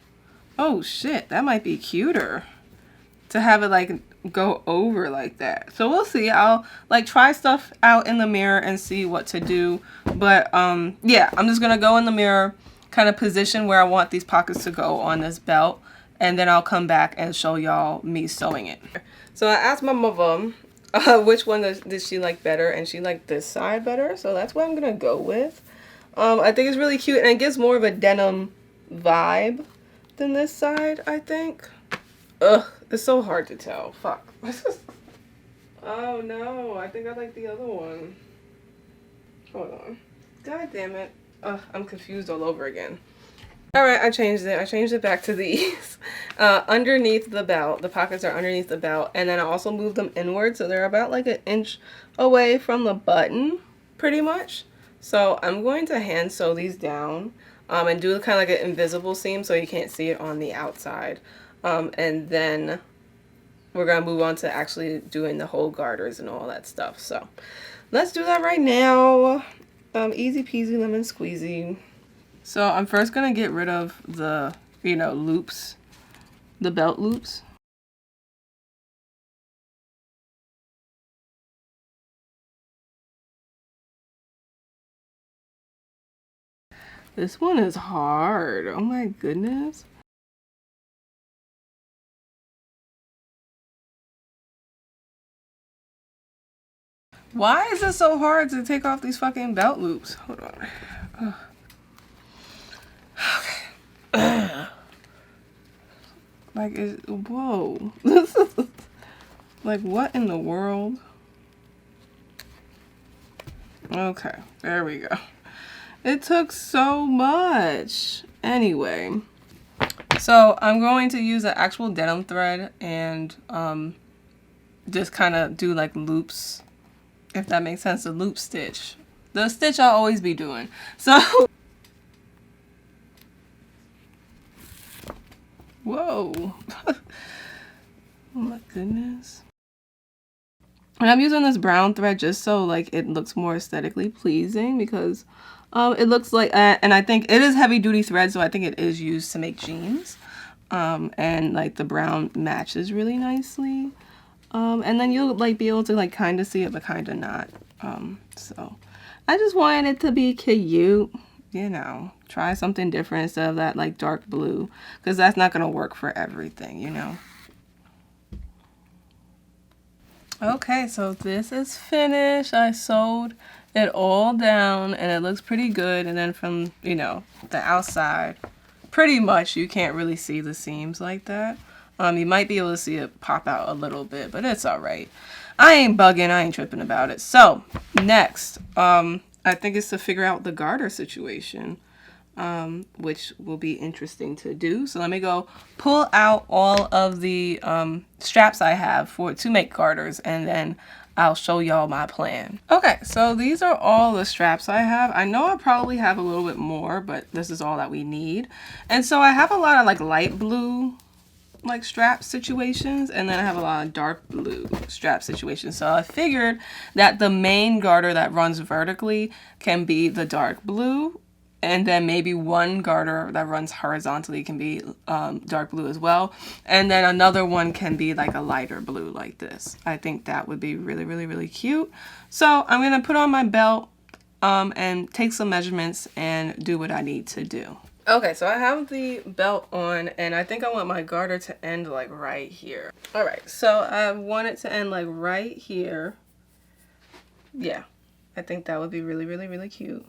Oh shit, that might be cuter to have it like go over like that. So we'll see. I'll like try stuff out in the mirror and see what to do. But yeah, I'm just gonna go in the mirror, kind of position where I want these pockets to go on this belt, and then I'll come back and show y'all me sewing it. So I asked my mom which one did she like better, and she liked this side better, so that's what I'm gonna go with. I think it's really cute, and it gives more of a denim vibe than this side, I think. Ugh, it's so hard to tell. Fuck. Oh no, I think I like the other one. Hold on. God damn it. Ugh, I'm confused all over again. Alright, I changed it. I changed it back to these. Underneath the belt. The pockets are underneath the belt, and then I also moved them inward, so they're about like 1 inch away from the button, pretty much. So I'm going to hand sew these down and do kind of like an invisible seam so you can't see it on the outside. And then we're going to move on to actually doing the whole garters and all that stuff. So let's do that right now. Easy peasy lemon squeezy. So I'm first going to get rid of the, you know, loops the belt loops. This one is hard. Oh my goodness. Why is it so hard to take off these fucking belt loops? Hold on. Okay. Like, whoa. Like, what in the world? Okay, there we go. It took so much. Anyway, so I'm going to use an actual denim thread and just kind of do like loops, if that makes sense, a loop stitch. The stitch I'll always be doing. So, whoa. Oh my goodness. And I'm using this brown thread just so like it looks more aesthetically pleasing, because it looks like, and I think it is heavy duty thread, so I think it is used to make jeans. And like the brown matches really nicely. And then you'll like be able to like kind of see it, but kind of not. So I just wanted it to be cute, you know, try something different instead of that like dark blue, because that's not going to work for everything, you know. Okay, so this is finished. I sewed it all down and it looks pretty good. And then from, you know, the outside, pretty much you can't really see the seams like that. You might be able to see it pop out a little bit, but it's all right. I ain't bugging. I ain't tripping about it. So next, I think it's to figure out the garter situation, which will be interesting to do. So let me go pull out all of the straps I have to make garters, and then I'll show y'all my plan. Okay, so these are all the straps I have. I know I probably have a little bit more, but this is all that we need. And so I have a lot of like light blue like strap situations, and then I have a lot of dark blue strap situations. So I figured that the main garter that runs vertically can be the dark blue, and then maybe one garter that runs horizontally can be dark blue as well, and then another one can be like a lighter blue like this. I think that would be really, really, really cute. So I'm gonna put on my belt and take some measurements and do what I need to do. Okay, so I have the belt on, and I think I want my garter to end like right here. All right, so I want it to end like right here. Yeah, I think that would be really, really, really cute.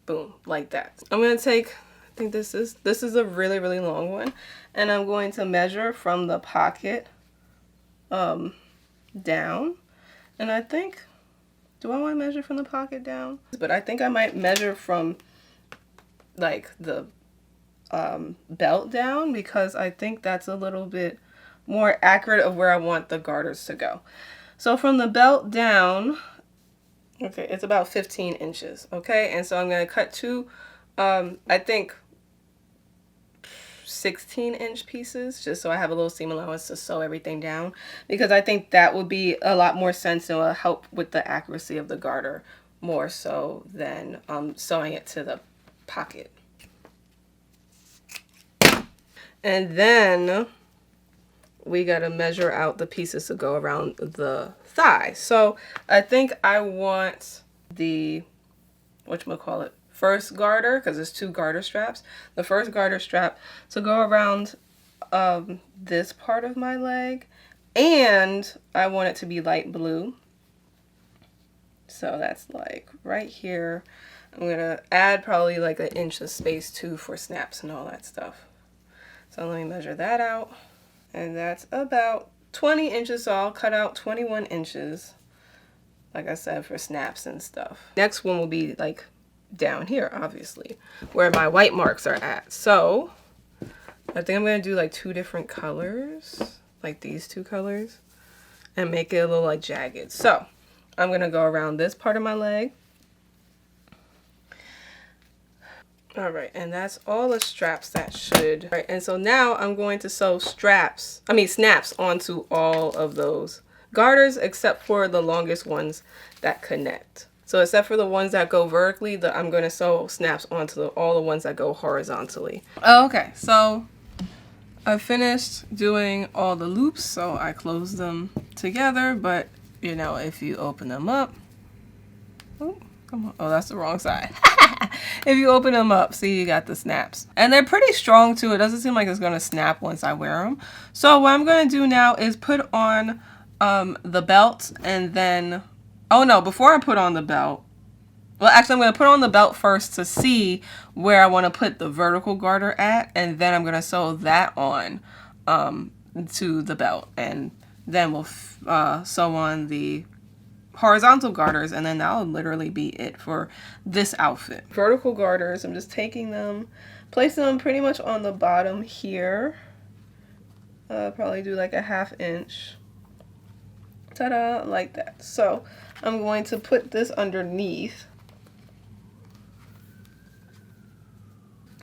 Boom, like that. I'm gonna take, I think this is a really, really long one, and I'm going to measure from the pocket down. And I think, do I want to measure from the pocket down? But I think I might measure from like the belt down, because I think that's a little bit more accurate of where I want the garters to go. So from the belt down, okay, it's about 15 inches, okay? And so I'm going to cut two, I think 16-inch pieces, just so I have a little seam allowance to sew everything down, because I think that would be a lot more sense and will help with the accuracy of the garter more so than sewing it to the pocket. And then we got to measure out the pieces to go around the thigh. So I think I want the, whatchamacallit, first garter, because there's two garter straps. The first garter strap to go around this part of my leg, and I want it to be light blue. So that's like right here. I'm going to add probably like an inch of space too for snaps and all that stuff. So let me measure that out. And that's about 20 inches, so I'll cut out 21 inches, like I said, for snaps and stuff. Next one will be like down here, obviously, where my white marks are at. So I think I'm going to do like two different colors, like these two colors, and make it a little like jagged. So I'm going to go around this part of my leg. All right, and that's all the straps that should. All right, and so now I'm going to sew snaps onto all of those garters, except for the longest ones that connect. So except for the ones that go vertically, I'm going to sew snaps onto all the ones that go horizontally. Oh, okay, so I finished doing all the loops, so I closed them together, but you know, if you open them up, oh, come on, oh, that's the wrong side. If you open them up, see, you got the snaps. And they're pretty strong too. It doesn't seem like it's gonna snap once I wear them. So what I'm gonna do now is put on the belt, and then, oh no, before I put on the belt, well, actually, I'm going to put on the belt first to see where I want to put the vertical garter at, and then I'm going to sew that on to the belt, and then we'll sew on the horizontal garters, and then that'll literally be it for this outfit. Vertical garters, I'm just taking them, placing them pretty much on the bottom here. Probably do like a 1/2 inch. Ta-da, like that. So I'm going to put this underneath.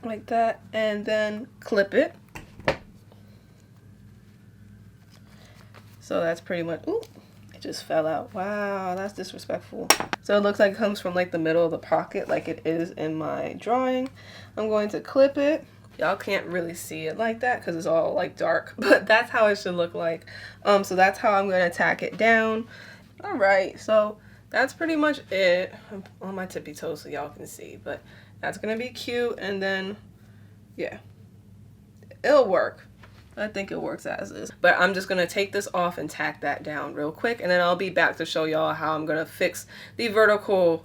Like that, and then clip it. So that's pretty much, ooh, it just fell out. Wow, that's disrespectful. So it looks like it comes from like the middle of the pocket like it is in my drawing. I'm going to clip it. Y'all can't really see it like that because it's all like dark, but that's how it should look like. So that's how I'm going to tack it down. All right, so that's pretty much it. I'm on my tippy toes so y'all can see, but that's gonna be cute, and then yeah, it'll work. I think it works as is. But I'm just gonna take this off and tack that down real quick, and then I'll be back to show y'all how I'm gonna fix the vertical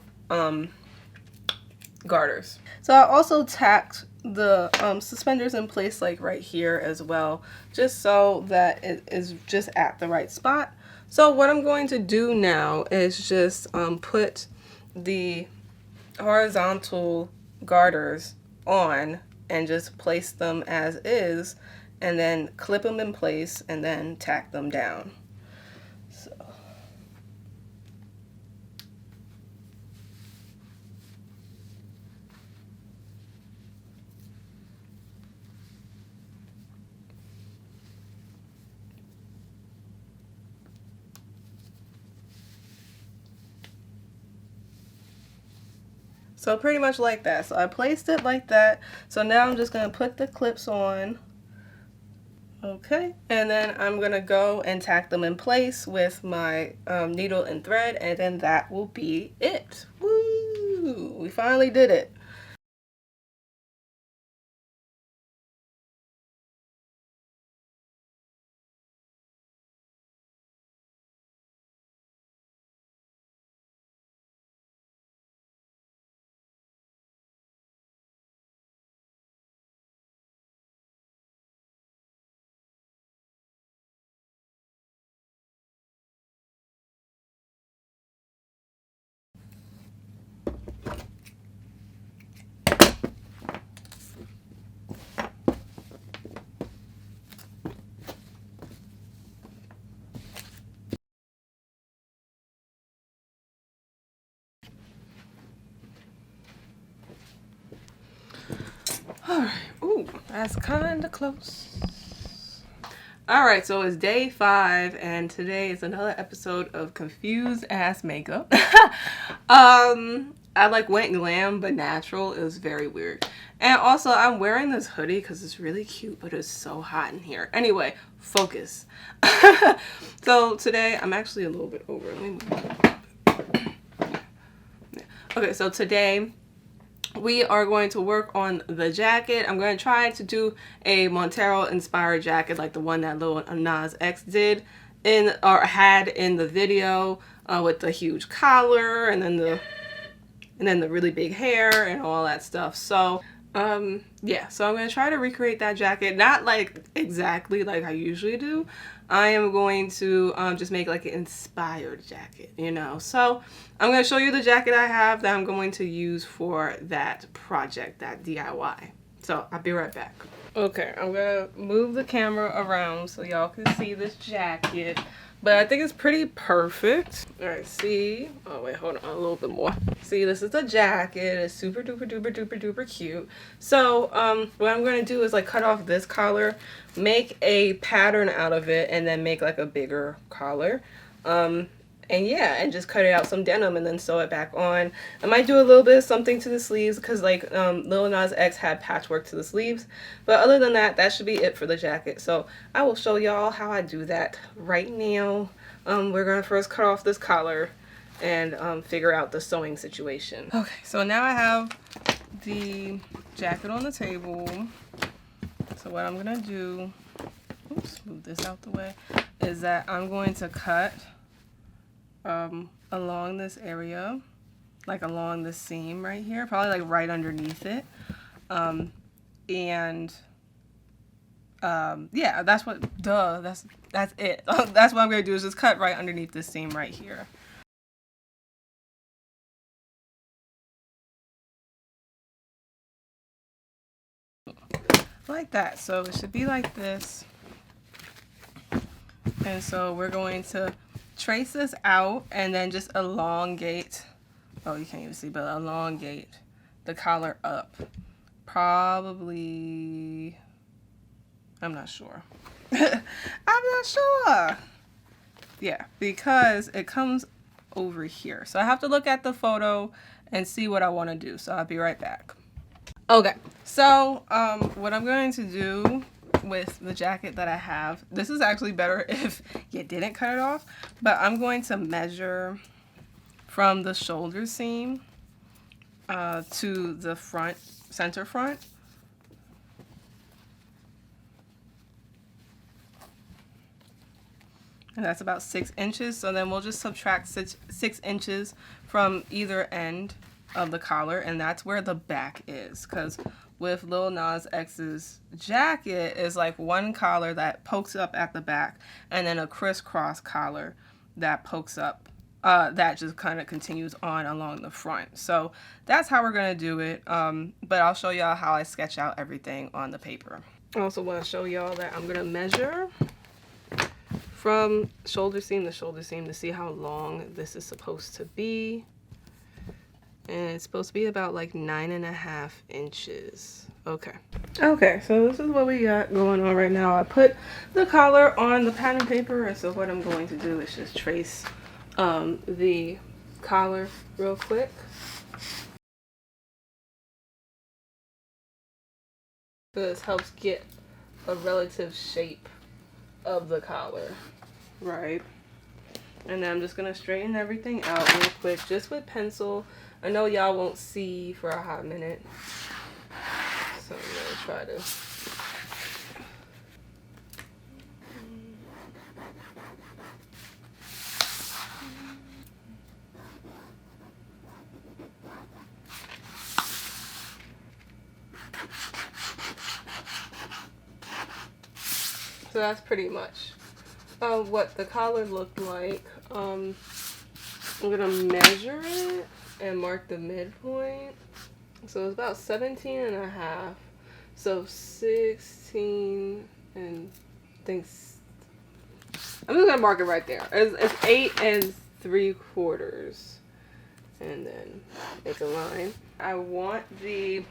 garters. So I also tacked the suspenders in place like right here as well, just so that it is just at the right spot. So what I'm going to do now is just put the horizontal garters on and just place them as is, and then clip them in place and then tack them down. So pretty much like that. So I placed it like that. So now I'm just going to put the clips on. Okay. And then I'm going to go and tack them in place with my needle and thread. And then that will be it. Woo! We finally did it. Alright, ooh, that's kind of close. Alright, so it's day 5, and today is another episode of Confused Ass Makeup. I like went glam, but natural. It was very weird. And also, I'm wearing this hoodie because it's really cute, but it's so hot in here. Anyway, focus. So today, I'm actually a little bit over. Let me move. Okay, so today we are going to work on the jacket. I'm going to try to do a Montero inspired jacket like the one that Lil Nas X did had in the video, with the huge collar and then the really big hair and all that stuff. So yeah, so I'm going to try to recreate that jacket, not like exactly like I usually do. I am going to just make like an inspired jacket, you know. So I'm going to show you the jacket I have that I'm going to use for that project, that DIY. So I'll be right back. Okay, I'm going to move the camera around so y'all can see this jacket. But I think it's pretty perfect. All right, see? Oh, wait, hold on a little bit more. See, this is the jacket. It's super duper duper duper duper cute. So what I'm going to do is like cut off this collar, make a pattern out of it, and then make like a bigger collar. And yeah, and just cut it out some denim and then sew it back on. I might do a little bit of something to the sleeves because like Lil Nas X had patchwork to the sleeves. But other than that, that should be it for the jacket. So I will show y'all how I do that right now. We're going to first cut off this collar and figure out the sewing situation. Okay, so now I have the jacket on the table. So what I'm going to do, oops, move this out the way, is that I'm going to cut along this area, like along the seam right here, probably like right underneath it. Yeah, that's what, that's it. That's what I'm gonna do, is just cut right underneath this seam right here. Like that. So it should be like this. And so we're going to trace this out and then just elongate, oh, you can't even see, but elongate the collar up. Probably, I'm not sure. I'm not sure. Yeah, because it comes over here. So I have to look at the photo and see what I want to do. So I'll be right back. Okay, so what I'm going to do with the jacket that I have, this is actually better if you didn't cut it off, but I'm going to measure from the shoulder seam to the front, center front. And that's about 6 inches. So then we'll just subtract 6 inches from either end of the collar, and that's where the back is. Because with Lil Nas X's jacket is like one collar that pokes up at the back, and then a crisscross collar that pokes up, that just kind of continues on along the front. So that's how we're gonna do it. But I'll show y'all how I sketch out everything on the paper. I also want to show y'all that I'm gonna measure from shoulder seam to shoulder seam to see how long this is supposed to be. And it's supposed to be about like 9.5 inches. Okay. Okay, so this is what we got going on right now. I put the collar on the pattern paper, and so what I'm going to do is just trace the collar real quick. This helps get a relative shape of the collar, right? And then I'm just gonna straighten everything out real quick, just with pencil. I know y'all won't see for a hot minute, so I'm gonna try to. So that's pretty much what the collar looked like. I'm gonna measure it and mark the midpoint. So it's about 17.5. So 16 and I think I'm just gonna mark it right there. It's 8 3/4, and then make a line. I want the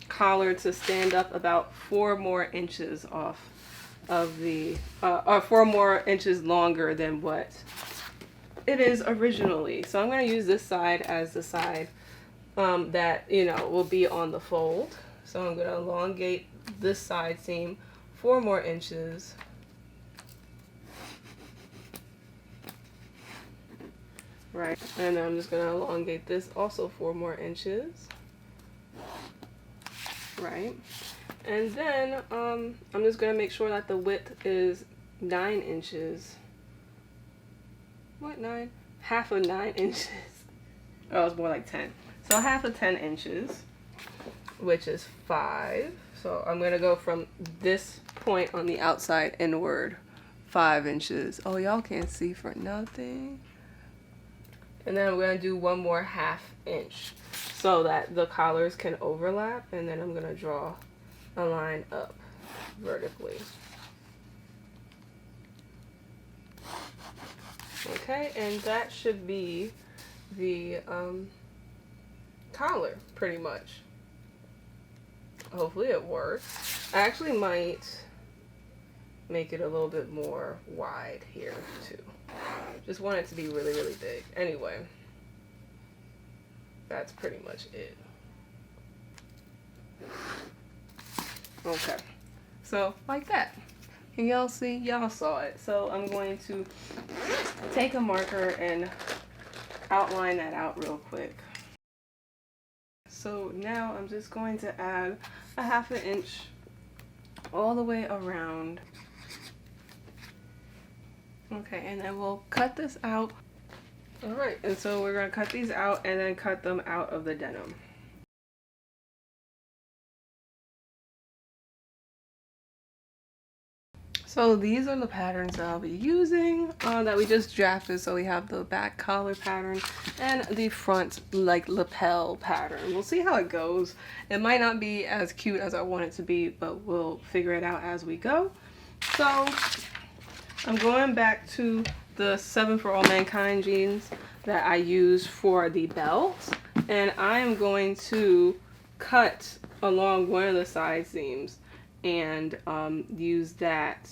collar to stand up about 4 more inches off of the, or 4 more inches longer than what it is originally. So I'm going to use this side as the side that, you know, will be on the fold. So I'm going to elongate this side seam 4 more inches. Right, and then I'm just going to elongate this also 4 more inches. Right, and then I'm just going to make sure that the width is 9 inches. What, 9? Half of 9 inches. Oh, it's more like 10. So half of 10 inches, which is 5. So I'm going to go from this point on the outside inward 5 inches. Oh, y'all can't see for nothing. And then I'm going to do 1 more 1/2 inch so that the collars can overlap. And then I'm going to draw a line up vertically. Okay, and that should be the collar, pretty much. Hopefully it works. I actually might make it a little bit more wide here too. Just want it to be really, really big. Anyway, that's pretty much it. Okay, so like that. Can y'all see? Y'all saw it. So I'm going to take a marker and outline that out real quick. So now I'm just going to add a 1/2 inch all the way around. Okay, and then we'll cut this out. All right, and so we're gonna cut these out and then cut them out of the denim. So these are the patterns that I'll be using that we just drafted. So we have the back collar pattern and the front like lapel pattern. We'll see how it goes. It might not be as cute as I want it to be, but we'll figure it out as we go. So I'm going back to the 7 for All Mankind jeans that I use for the belt, and I am going to cut along one of the side seams and use that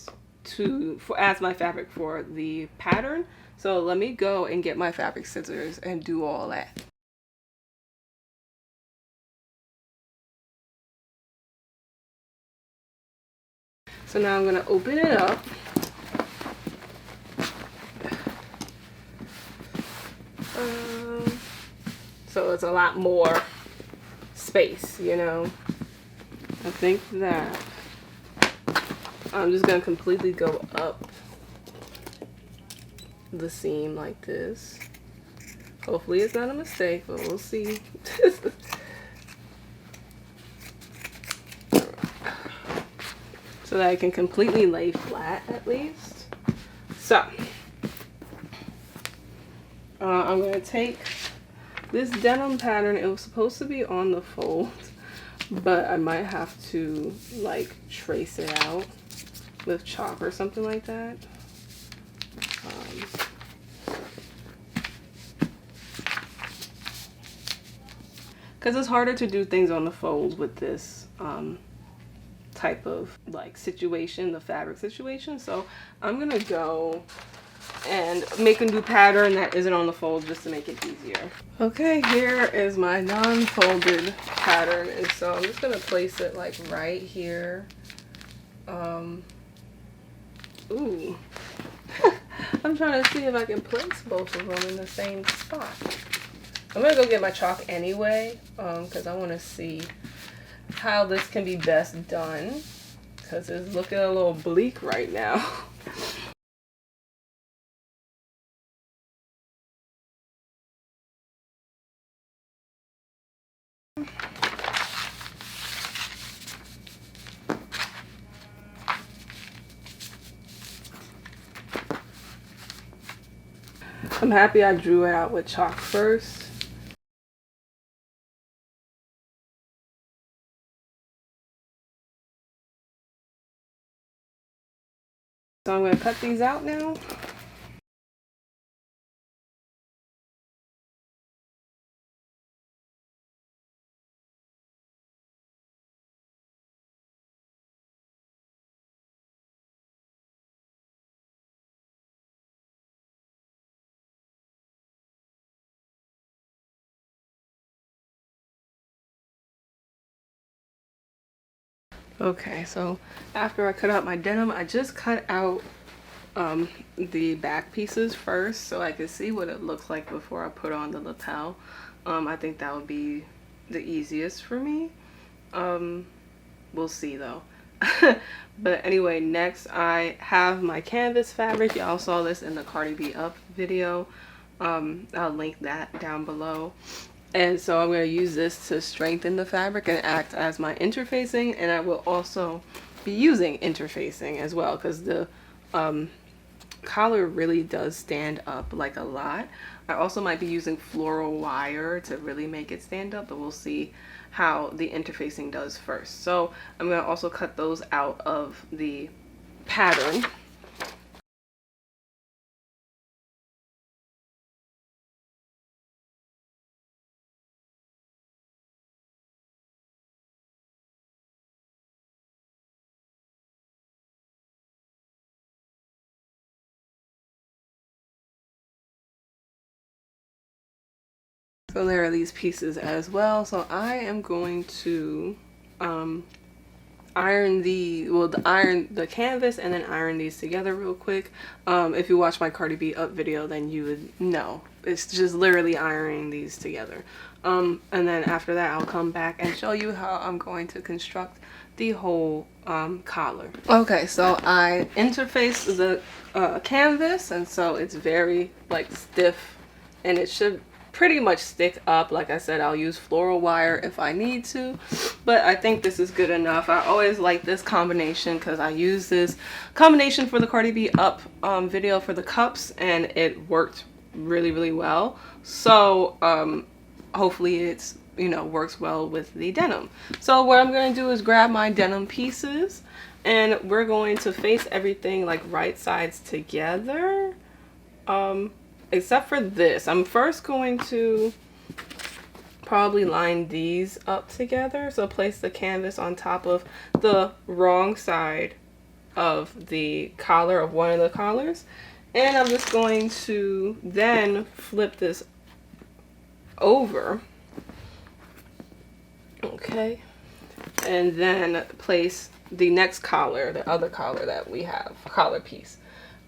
as my fabric for the pattern. So let me go and get my fabric scissors and do all that. So now I'm going to open it up. So it's a lot more space, you know. I think that I'm just going to completely go up the seam like this. Hopefully it's not a mistake, but we'll see. So that I can completely lay flat at least. So I'm going to take this denim pattern. It was supposed to be on the fold, but I might have to like trace it out with chalk or something like that. Because it's harder to do things on the fold with this type of like situation, the fabric situation. So I'm gonna go and make a new pattern that isn't on the fold just to make it easier. Okay, here is my non-folded pattern, and so I'm just gonna place it like right here. Ooh. I'm trying to see if I can place both of them in the same spot. I'm gonna go get my chalk anyway, because I want to see how this can be best done, because it's looking a little bleak right now. I'm happy I drew it out with chalk first. So I'm going to cut these out now. Okay, so after I cut out my denim, I just cut out the back pieces first so I could see what it looks like before I put on the lapel. I think that would be the easiest for me. We'll see though. But anyway, next I have my canvas fabric. Y'all saw this in the Cardi B Up video. I'll link that down below. And so I'm going to use this to strengthen the fabric and act as my interfacing, and I will also be using interfacing as well, because the collar really does stand up like a lot. I also might be using floral wire to really make it stand up, but we'll see how the interfacing does first. So I'm going to also cut those out of the pattern. So there are these pieces as well. So I am going to iron the canvas and then iron these together real quick. If you watch my Cardi B up video, then you would know. It's just literally ironing these together. And then after that, I'll come back and show you how I'm going to construct the whole collar. Okay, so I interfaced the canvas, and so it's very like stiff, and it should pretty much stick up. Like I said, I'll use floral wire if I need to, but I think this is good enough. I always like this combination because I use this combination for the Cardi B up video for the cups, and it worked really well. So hopefully it's, you know, works well with the denim. So what I'm going to do is grab my denim pieces, and we're going to face everything like right sides together. Except for this, I'm first going to probably line these up together. So place the canvas on top of the wrong side of the collar of one of the collars. And I'm just going to then flip this over. Okay. And then place the next collar, the other collar that we have, collar piece,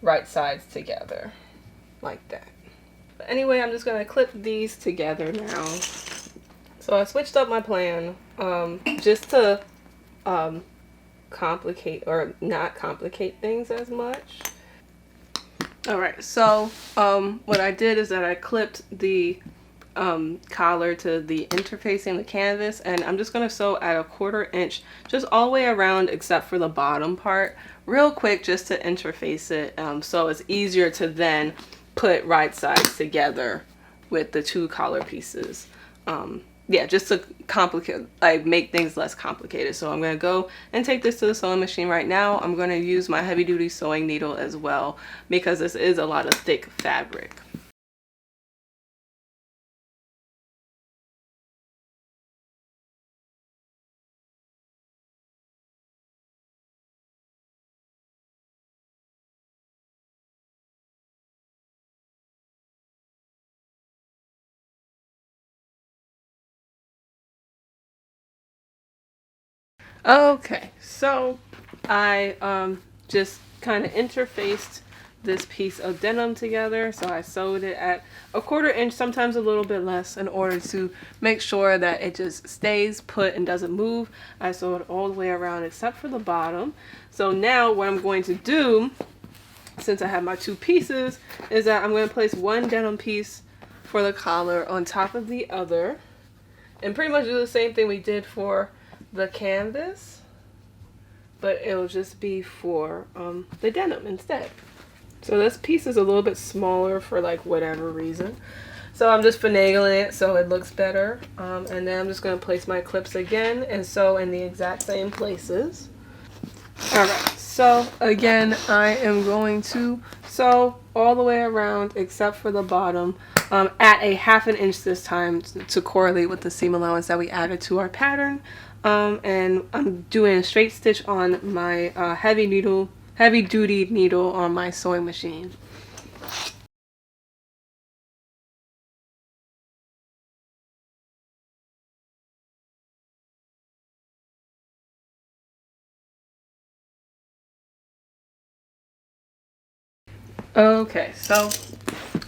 right sides together. Like that. But anyway, I'm just gonna clip these together now. So I switched up my plan just to complicate or not complicate things as much. Alright, so what I did is that I clipped the collar to the interfacing the canvas, and I'm just gonna sew at 1/4 inch just all the way around except for the bottom part real quick, just to interface it, so it's easier to then put right sides together with the two collar pieces. Yeah, just to complicate, like make things less complicated. So I'm gonna go and take this to the sewing machine right now. I'm gonna use my heavy duty sewing needle as well because this is a lot of thick fabric. Okay, so I just kind of interfaced this piece of denim together. So I sewed it at 1/4 inch, sometimes a little bit less, in order to make sure that it just stays put and doesn't move. I sewed all the way around except for the bottom. So now what I'm going to do, since I have my two pieces, is that I'm going to place one denim piece for the collar on top of the other, and pretty much do the same thing we did for the canvas, but it'll just be for the denim instead. So this piece is a little bit smaller for like whatever reason, so I'm just finagling it so it looks better, and then I'm just going to place my clips again and sew in the exact same places. Alright, so again I am going to sew all the way around except for the bottom, at a 1/2 inch this time to correlate with the seam allowance that we added to our pattern. And I'm doing a straight stitch on my heavy duty needle on my sewing machine. Okay, so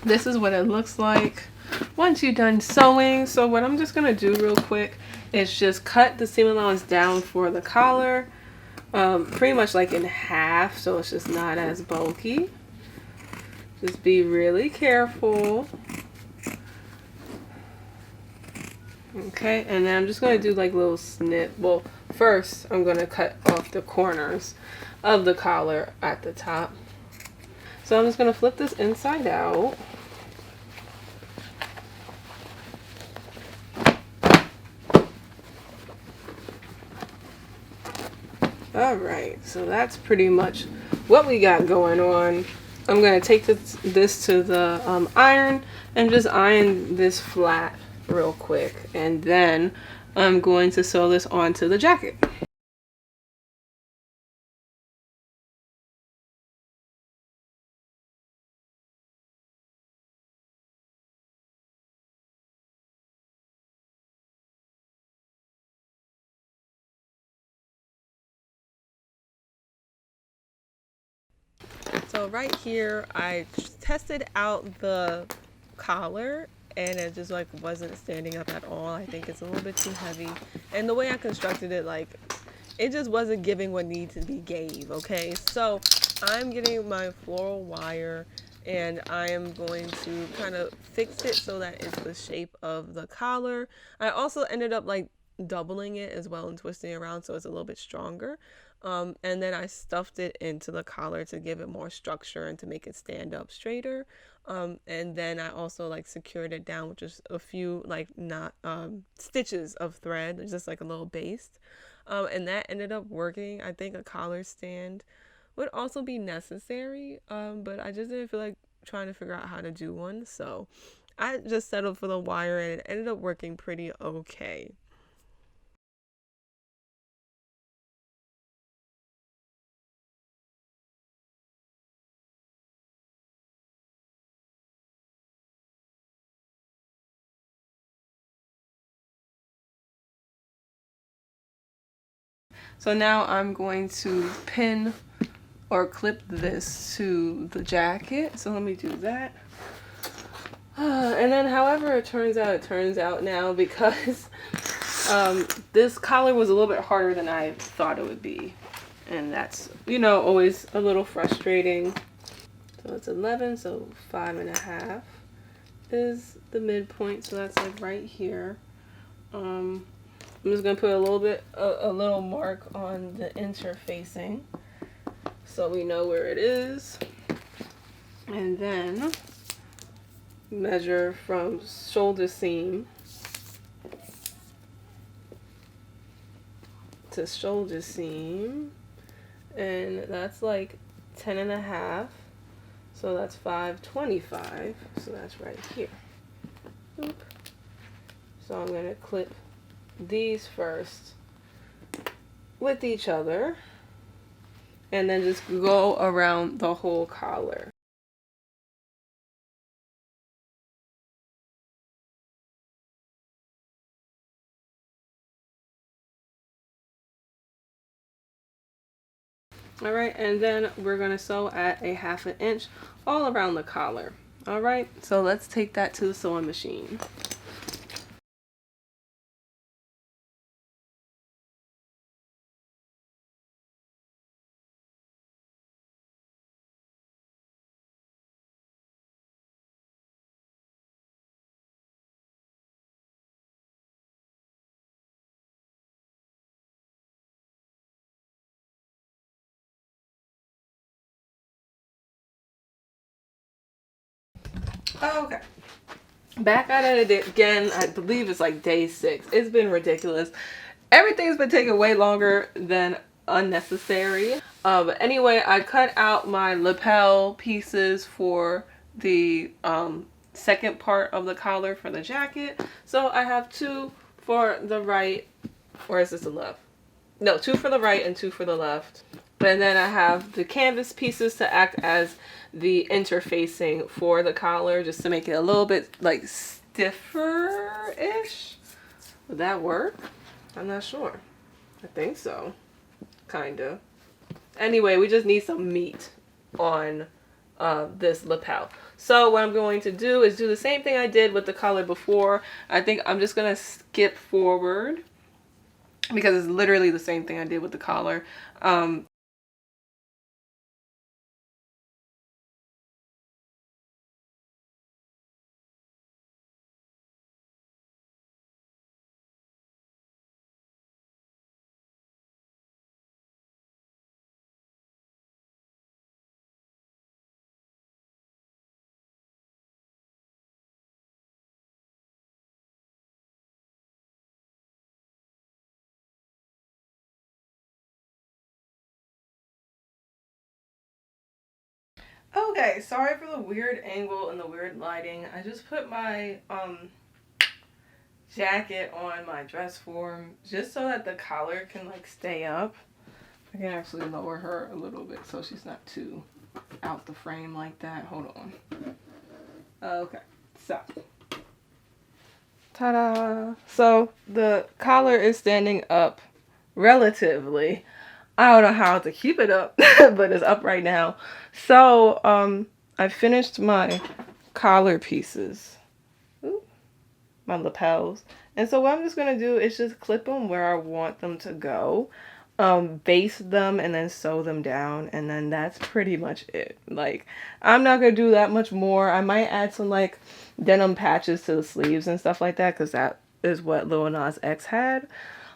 this is what it looks like once you're done sewing. So what I'm just gonna do real quick is just cut the seam allowance down for the collar, pretty much like in half, so it's just not as bulky. Just be really careful. Okay, and then I'm just gonna do like little snip. Well, first I'm gonna cut off the corners of the collar at the top. So I'm just gonna flip this inside out. Alright, so that's pretty much what we got going on. I'm going to take this to the iron and just iron this flat real quick. And then I'm going to sew this onto the jacket. So right here, I tested out the collar and it just like wasn't standing up at all. I think it's a little bit too heavy. And the way I constructed it, like it just wasn't giving what needed to be gave, okay? So I'm getting my floral wire and I am going to kind of fix it so that it's the shape of the collar. I also ended up like doubling it as well and twisting it around so it's a little bit stronger. And then I stuffed it into the collar to give it more structure and to make it stand up straighter. And then I also like secured it down with just a few like not stitches of thread, just like a little baste. And that ended up working. I think a collar stand would also be necessary, but I just didn't feel like trying to figure out how to do one. So I just settled for the wire and it ended up working pretty okay. So now I'm going to pin or clip this to the jacket. So let me do that. And then however it turns out now because this collar was a little bit harder than I thought it would be. And that's, you know, always a little frustrating. So it's 11, so 5.5 is the midpoint. So that's like right here. I'm just gonna put a little mark on the interfacing so we know where it is. And then measure from shoulder seam to shoulder seam, and that's like 10.5, so that's 525, so that's right here. Oop. So I'm gonna clip these first with each other and then just go around the whole collar. All right, and then we're gonna sew at a 1/2 inch all around the collar. All right, so let's take that to the sewing machine. Okay, back at it again. I believe it's like day 6. It's been ridiculous. Everything's been taking way longer than unnecessary. But anyway, I cut out my lapel pieces for the second part of the collar for the jacket. So I have 2 for the right, or is this the left? No, 2 for the right and 2 for the left. And then I have the canvas pieces to act as the interfacing for the collar, just to make it a little bit like stiffer-ish. Would that work? I'm not sure. I think so. Kinda. Anyway, we just need some meat on this lapel. So what I'm going to do is do the same thing I did with the collar before. I think I'm just going to skip forward because it's literally the same thing I did with the collar. Okay, sorry for the weird angle and the weird lighting. I just put my jacket on my dress form just so that the collar can like stay up. I can actually lower her a little bit so she's not too out the frame like that. Hold on. Okay, so ta-da! So the collar is standing up relatively. I don't know how to keep it up, but it's up right now. So, I finished my collar pieces. Ooh, my lapels. And so what I'm just going to do is just clip them where I want them to go. Base them and then sew them down, and then that's pretty much it. Like, I'm not going to do that much more. I might add some, like, denim patches to the sleeves and stuff like that, because that is what Lil Nas X had.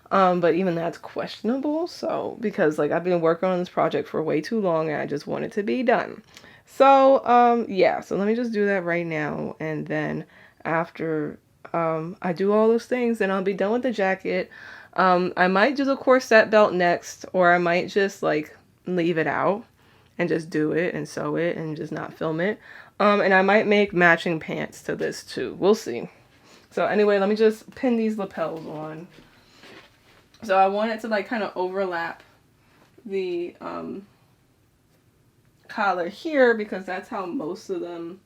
But even that's questionable, so, because, like, I've been working on this project for way too long, and I just want it to be done. So, yeah, so let me just do that right now, and then after, I do all those things, then I'll be done with the jacket. I might do the corset belt next, or I might just, like, leave it out and just do it and sew it and just not film it. And I might make matching pants to this too. We'll see. So anyway, let me just pin these lapels on. So I want it to, like, kind of overlap the collar here, because that's how most of them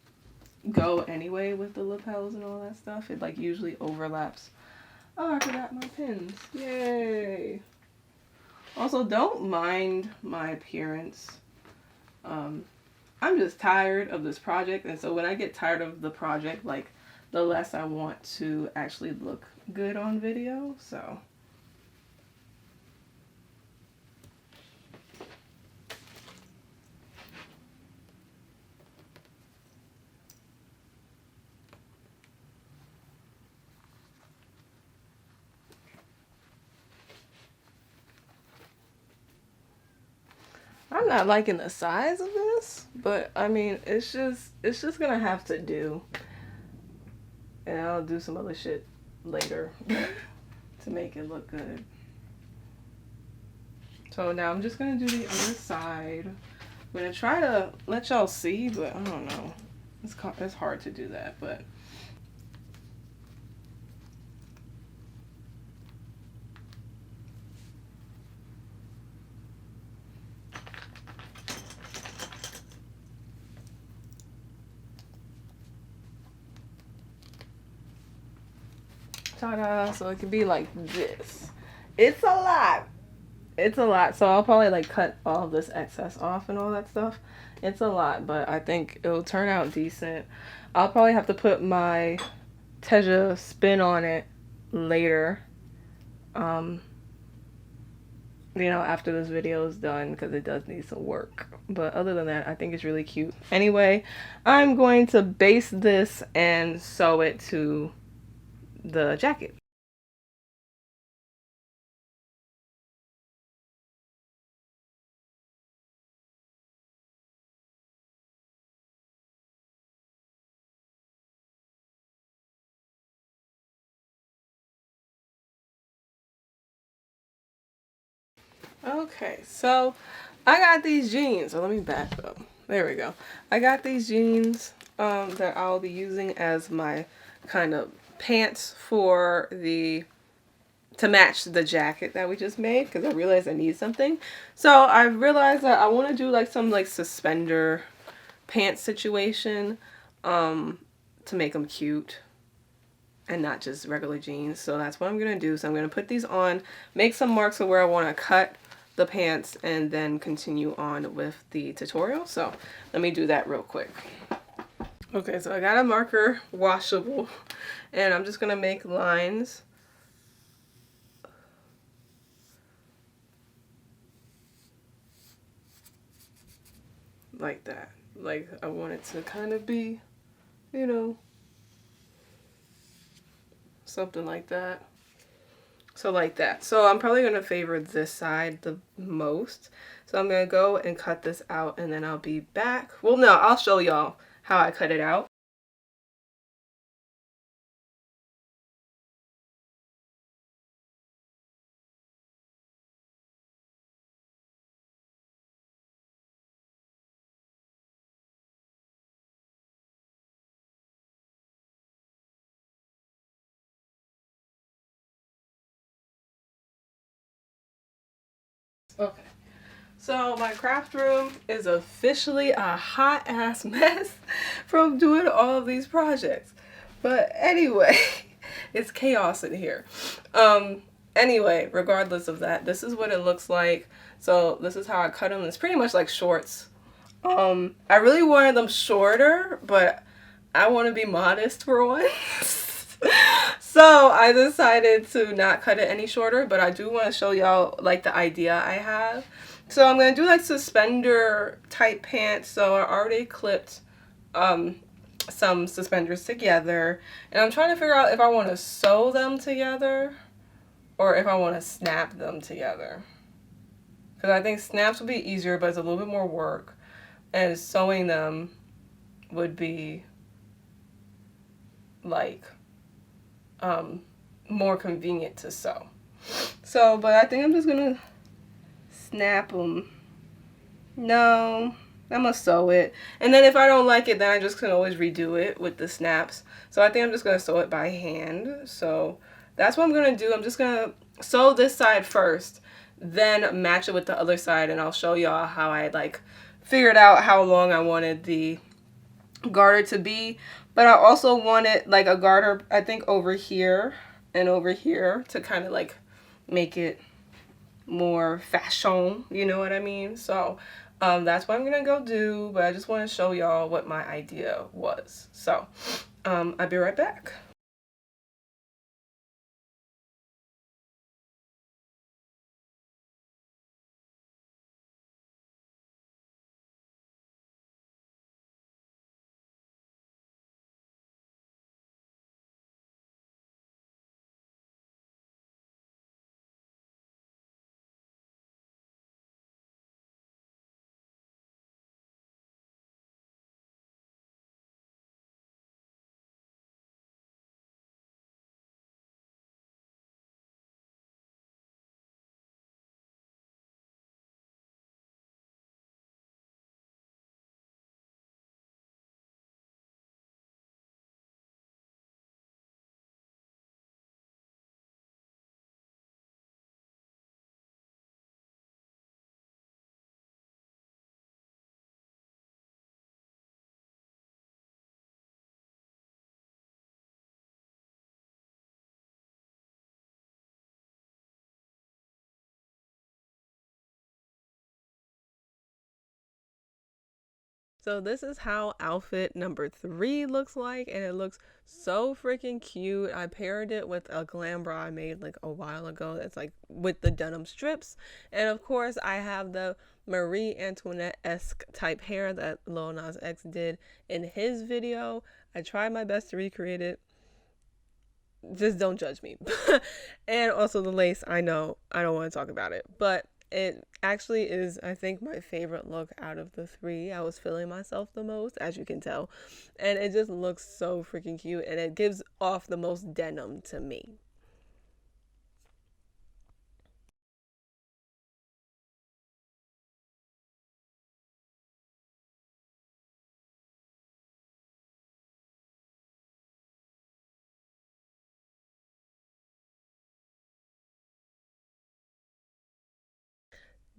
go anyway with the lapels and all that stuff. It, like, usually overlaps. Oh, I forgot my pins. Yay. Also, don't mind my appearance. I'm just tired of this project, and so when I get tired of the project, like, the less I want to actually look good on video, so. I'm not liking the size of this, but I mean, it's just gonna have to do. And I'll do some other shit later to make it look good. So now I'm just gonna do the other side. I'm gonna try to let y'all see, but I don't know. It's hard to do that, but. Ta-da! So it can be like this. It's a lot. It's a lot. So I'll probably, like, cut all of this excess off and all that stuff. It's a lot, but I think it'll turn out decent. I'll probably have to put my Tehja spin on it later. You know, after this video is done, because it does need some work. But other than that, I think it's really cute. Anyway, I'm going to base this and sew it to the jacket. Okay, so I got these jeans. So let me back up. There we go. I got these jeans that I'll be using as my kind of pants for to match the jacket that we just made, because I realized I need something. So I realized that I want to do, like, some, like, suspender pants situation to make them cute and not just regular jeans. So that's what I'm going to do. So I'm going to put these on, make some marks of where I want to cut the pants, and then continue on with the tutorial. So let me do that real quick. Okay, so I got a marker, washable, and I'm just going to make lines. Like that. Like, I want it to kind of be, you know, something like that. So like that. So I'm probably going to favor this side the most. So I'm going to go and cut this out, and then I'll be back. Well, no, I'll show y'all how I cut it out. Okay. So my craft room is officially a hot ass mess from doing all of these projects. But anyway, it's chaos in here. Anyway, regardless of that, this is what it looks like. So this is how I cut them. It's pretty much like shorts. I really wanted them shorter, but I want to be modest for once. So I decided to not cut it any shorter, but I do want to show y'all like the idea I have. So I'm going to do like suspender type pants. So I already clipped some suspenders together, and I'm trying to figure out if I want to sew them together or if I want to snap them together. Because I think snaps would be easier, but it's a little bit more work. And sewing them would be like more convenient to sew. So, but I think I'm just gonna snap them. No, I'm gonna sew it. And then if I don't like it, then I just can always redo it with the snaps. So I think I'm just gonna sew it by hand. So that's what I'm gonna do. I'm just gonna sew this side first, then match it with the other side, and I'll show y'all how I like figured out how long I wanted the garter to be. But I also wanted like a garter, I think, over here and over here to kind of like make it more fashion, you know what I mean? So that's what I'm gonna go do, but I just want to show y'all what my idea was. So I'll be right back. So this is how outfit number 3 looks like, and it looks so freaking cute. I paired it with a glam bra I made like a while ago that's like with the denim strips. And of course I have the Marie Antoinette-esque type hair that Lil Nas X did in his video. I tried my best to recreate it. Just don't judge me. And also the lace, I know I don't want to talk about it, but it actually is, I think, my favorite look out of the 3. I was feeling myself the most, as you can tell, and it just looks so freaking cute, and it gives off the most denim to me.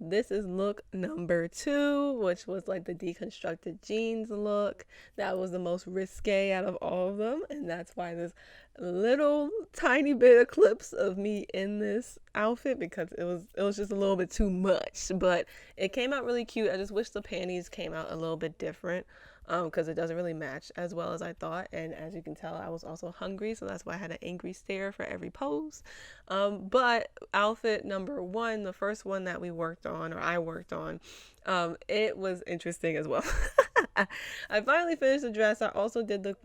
This is look number 2, which was like the deconstructed jeans look. That was the most risque out of all of them, and that's why there's little tiny bit of clips of me in this outfit, because it was just a little bit too much, but it came out really cute. I just wish the panties came out a little bit different, because it doesn't really match as well as I thought. And as you can tell, I was also hungry, so that's why I had an angry stare for every pose. But outfit number 1, the first one that we worked on, or I worked on, it was interesting as well. I finally finished the dress. I also did the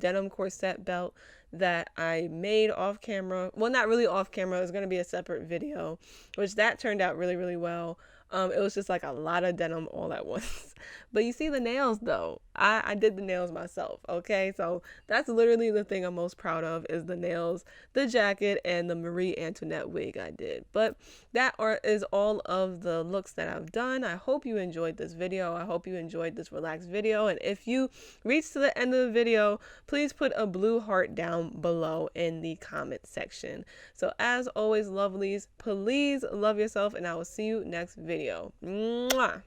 denim corset belt that I made off camera. Well, not really off camera. It was going to be a separate video, which that turned out really, really well. It was just like a lot of denim all at once. But you see the nails though. I did the nails myself, okay? So that's literally the thing I'm most proud of, is the nails, the jacket, and the Marie Antoinette wig I did. But that is all of the looks that I've done. I hope you enjoyed this video. I hope you enjoyed this relaxed video. And if you reached to the end of the video, please put a blue heart down below in the comment section. So as always, lovelies, please love yourself, and I will see you next video. Mwah!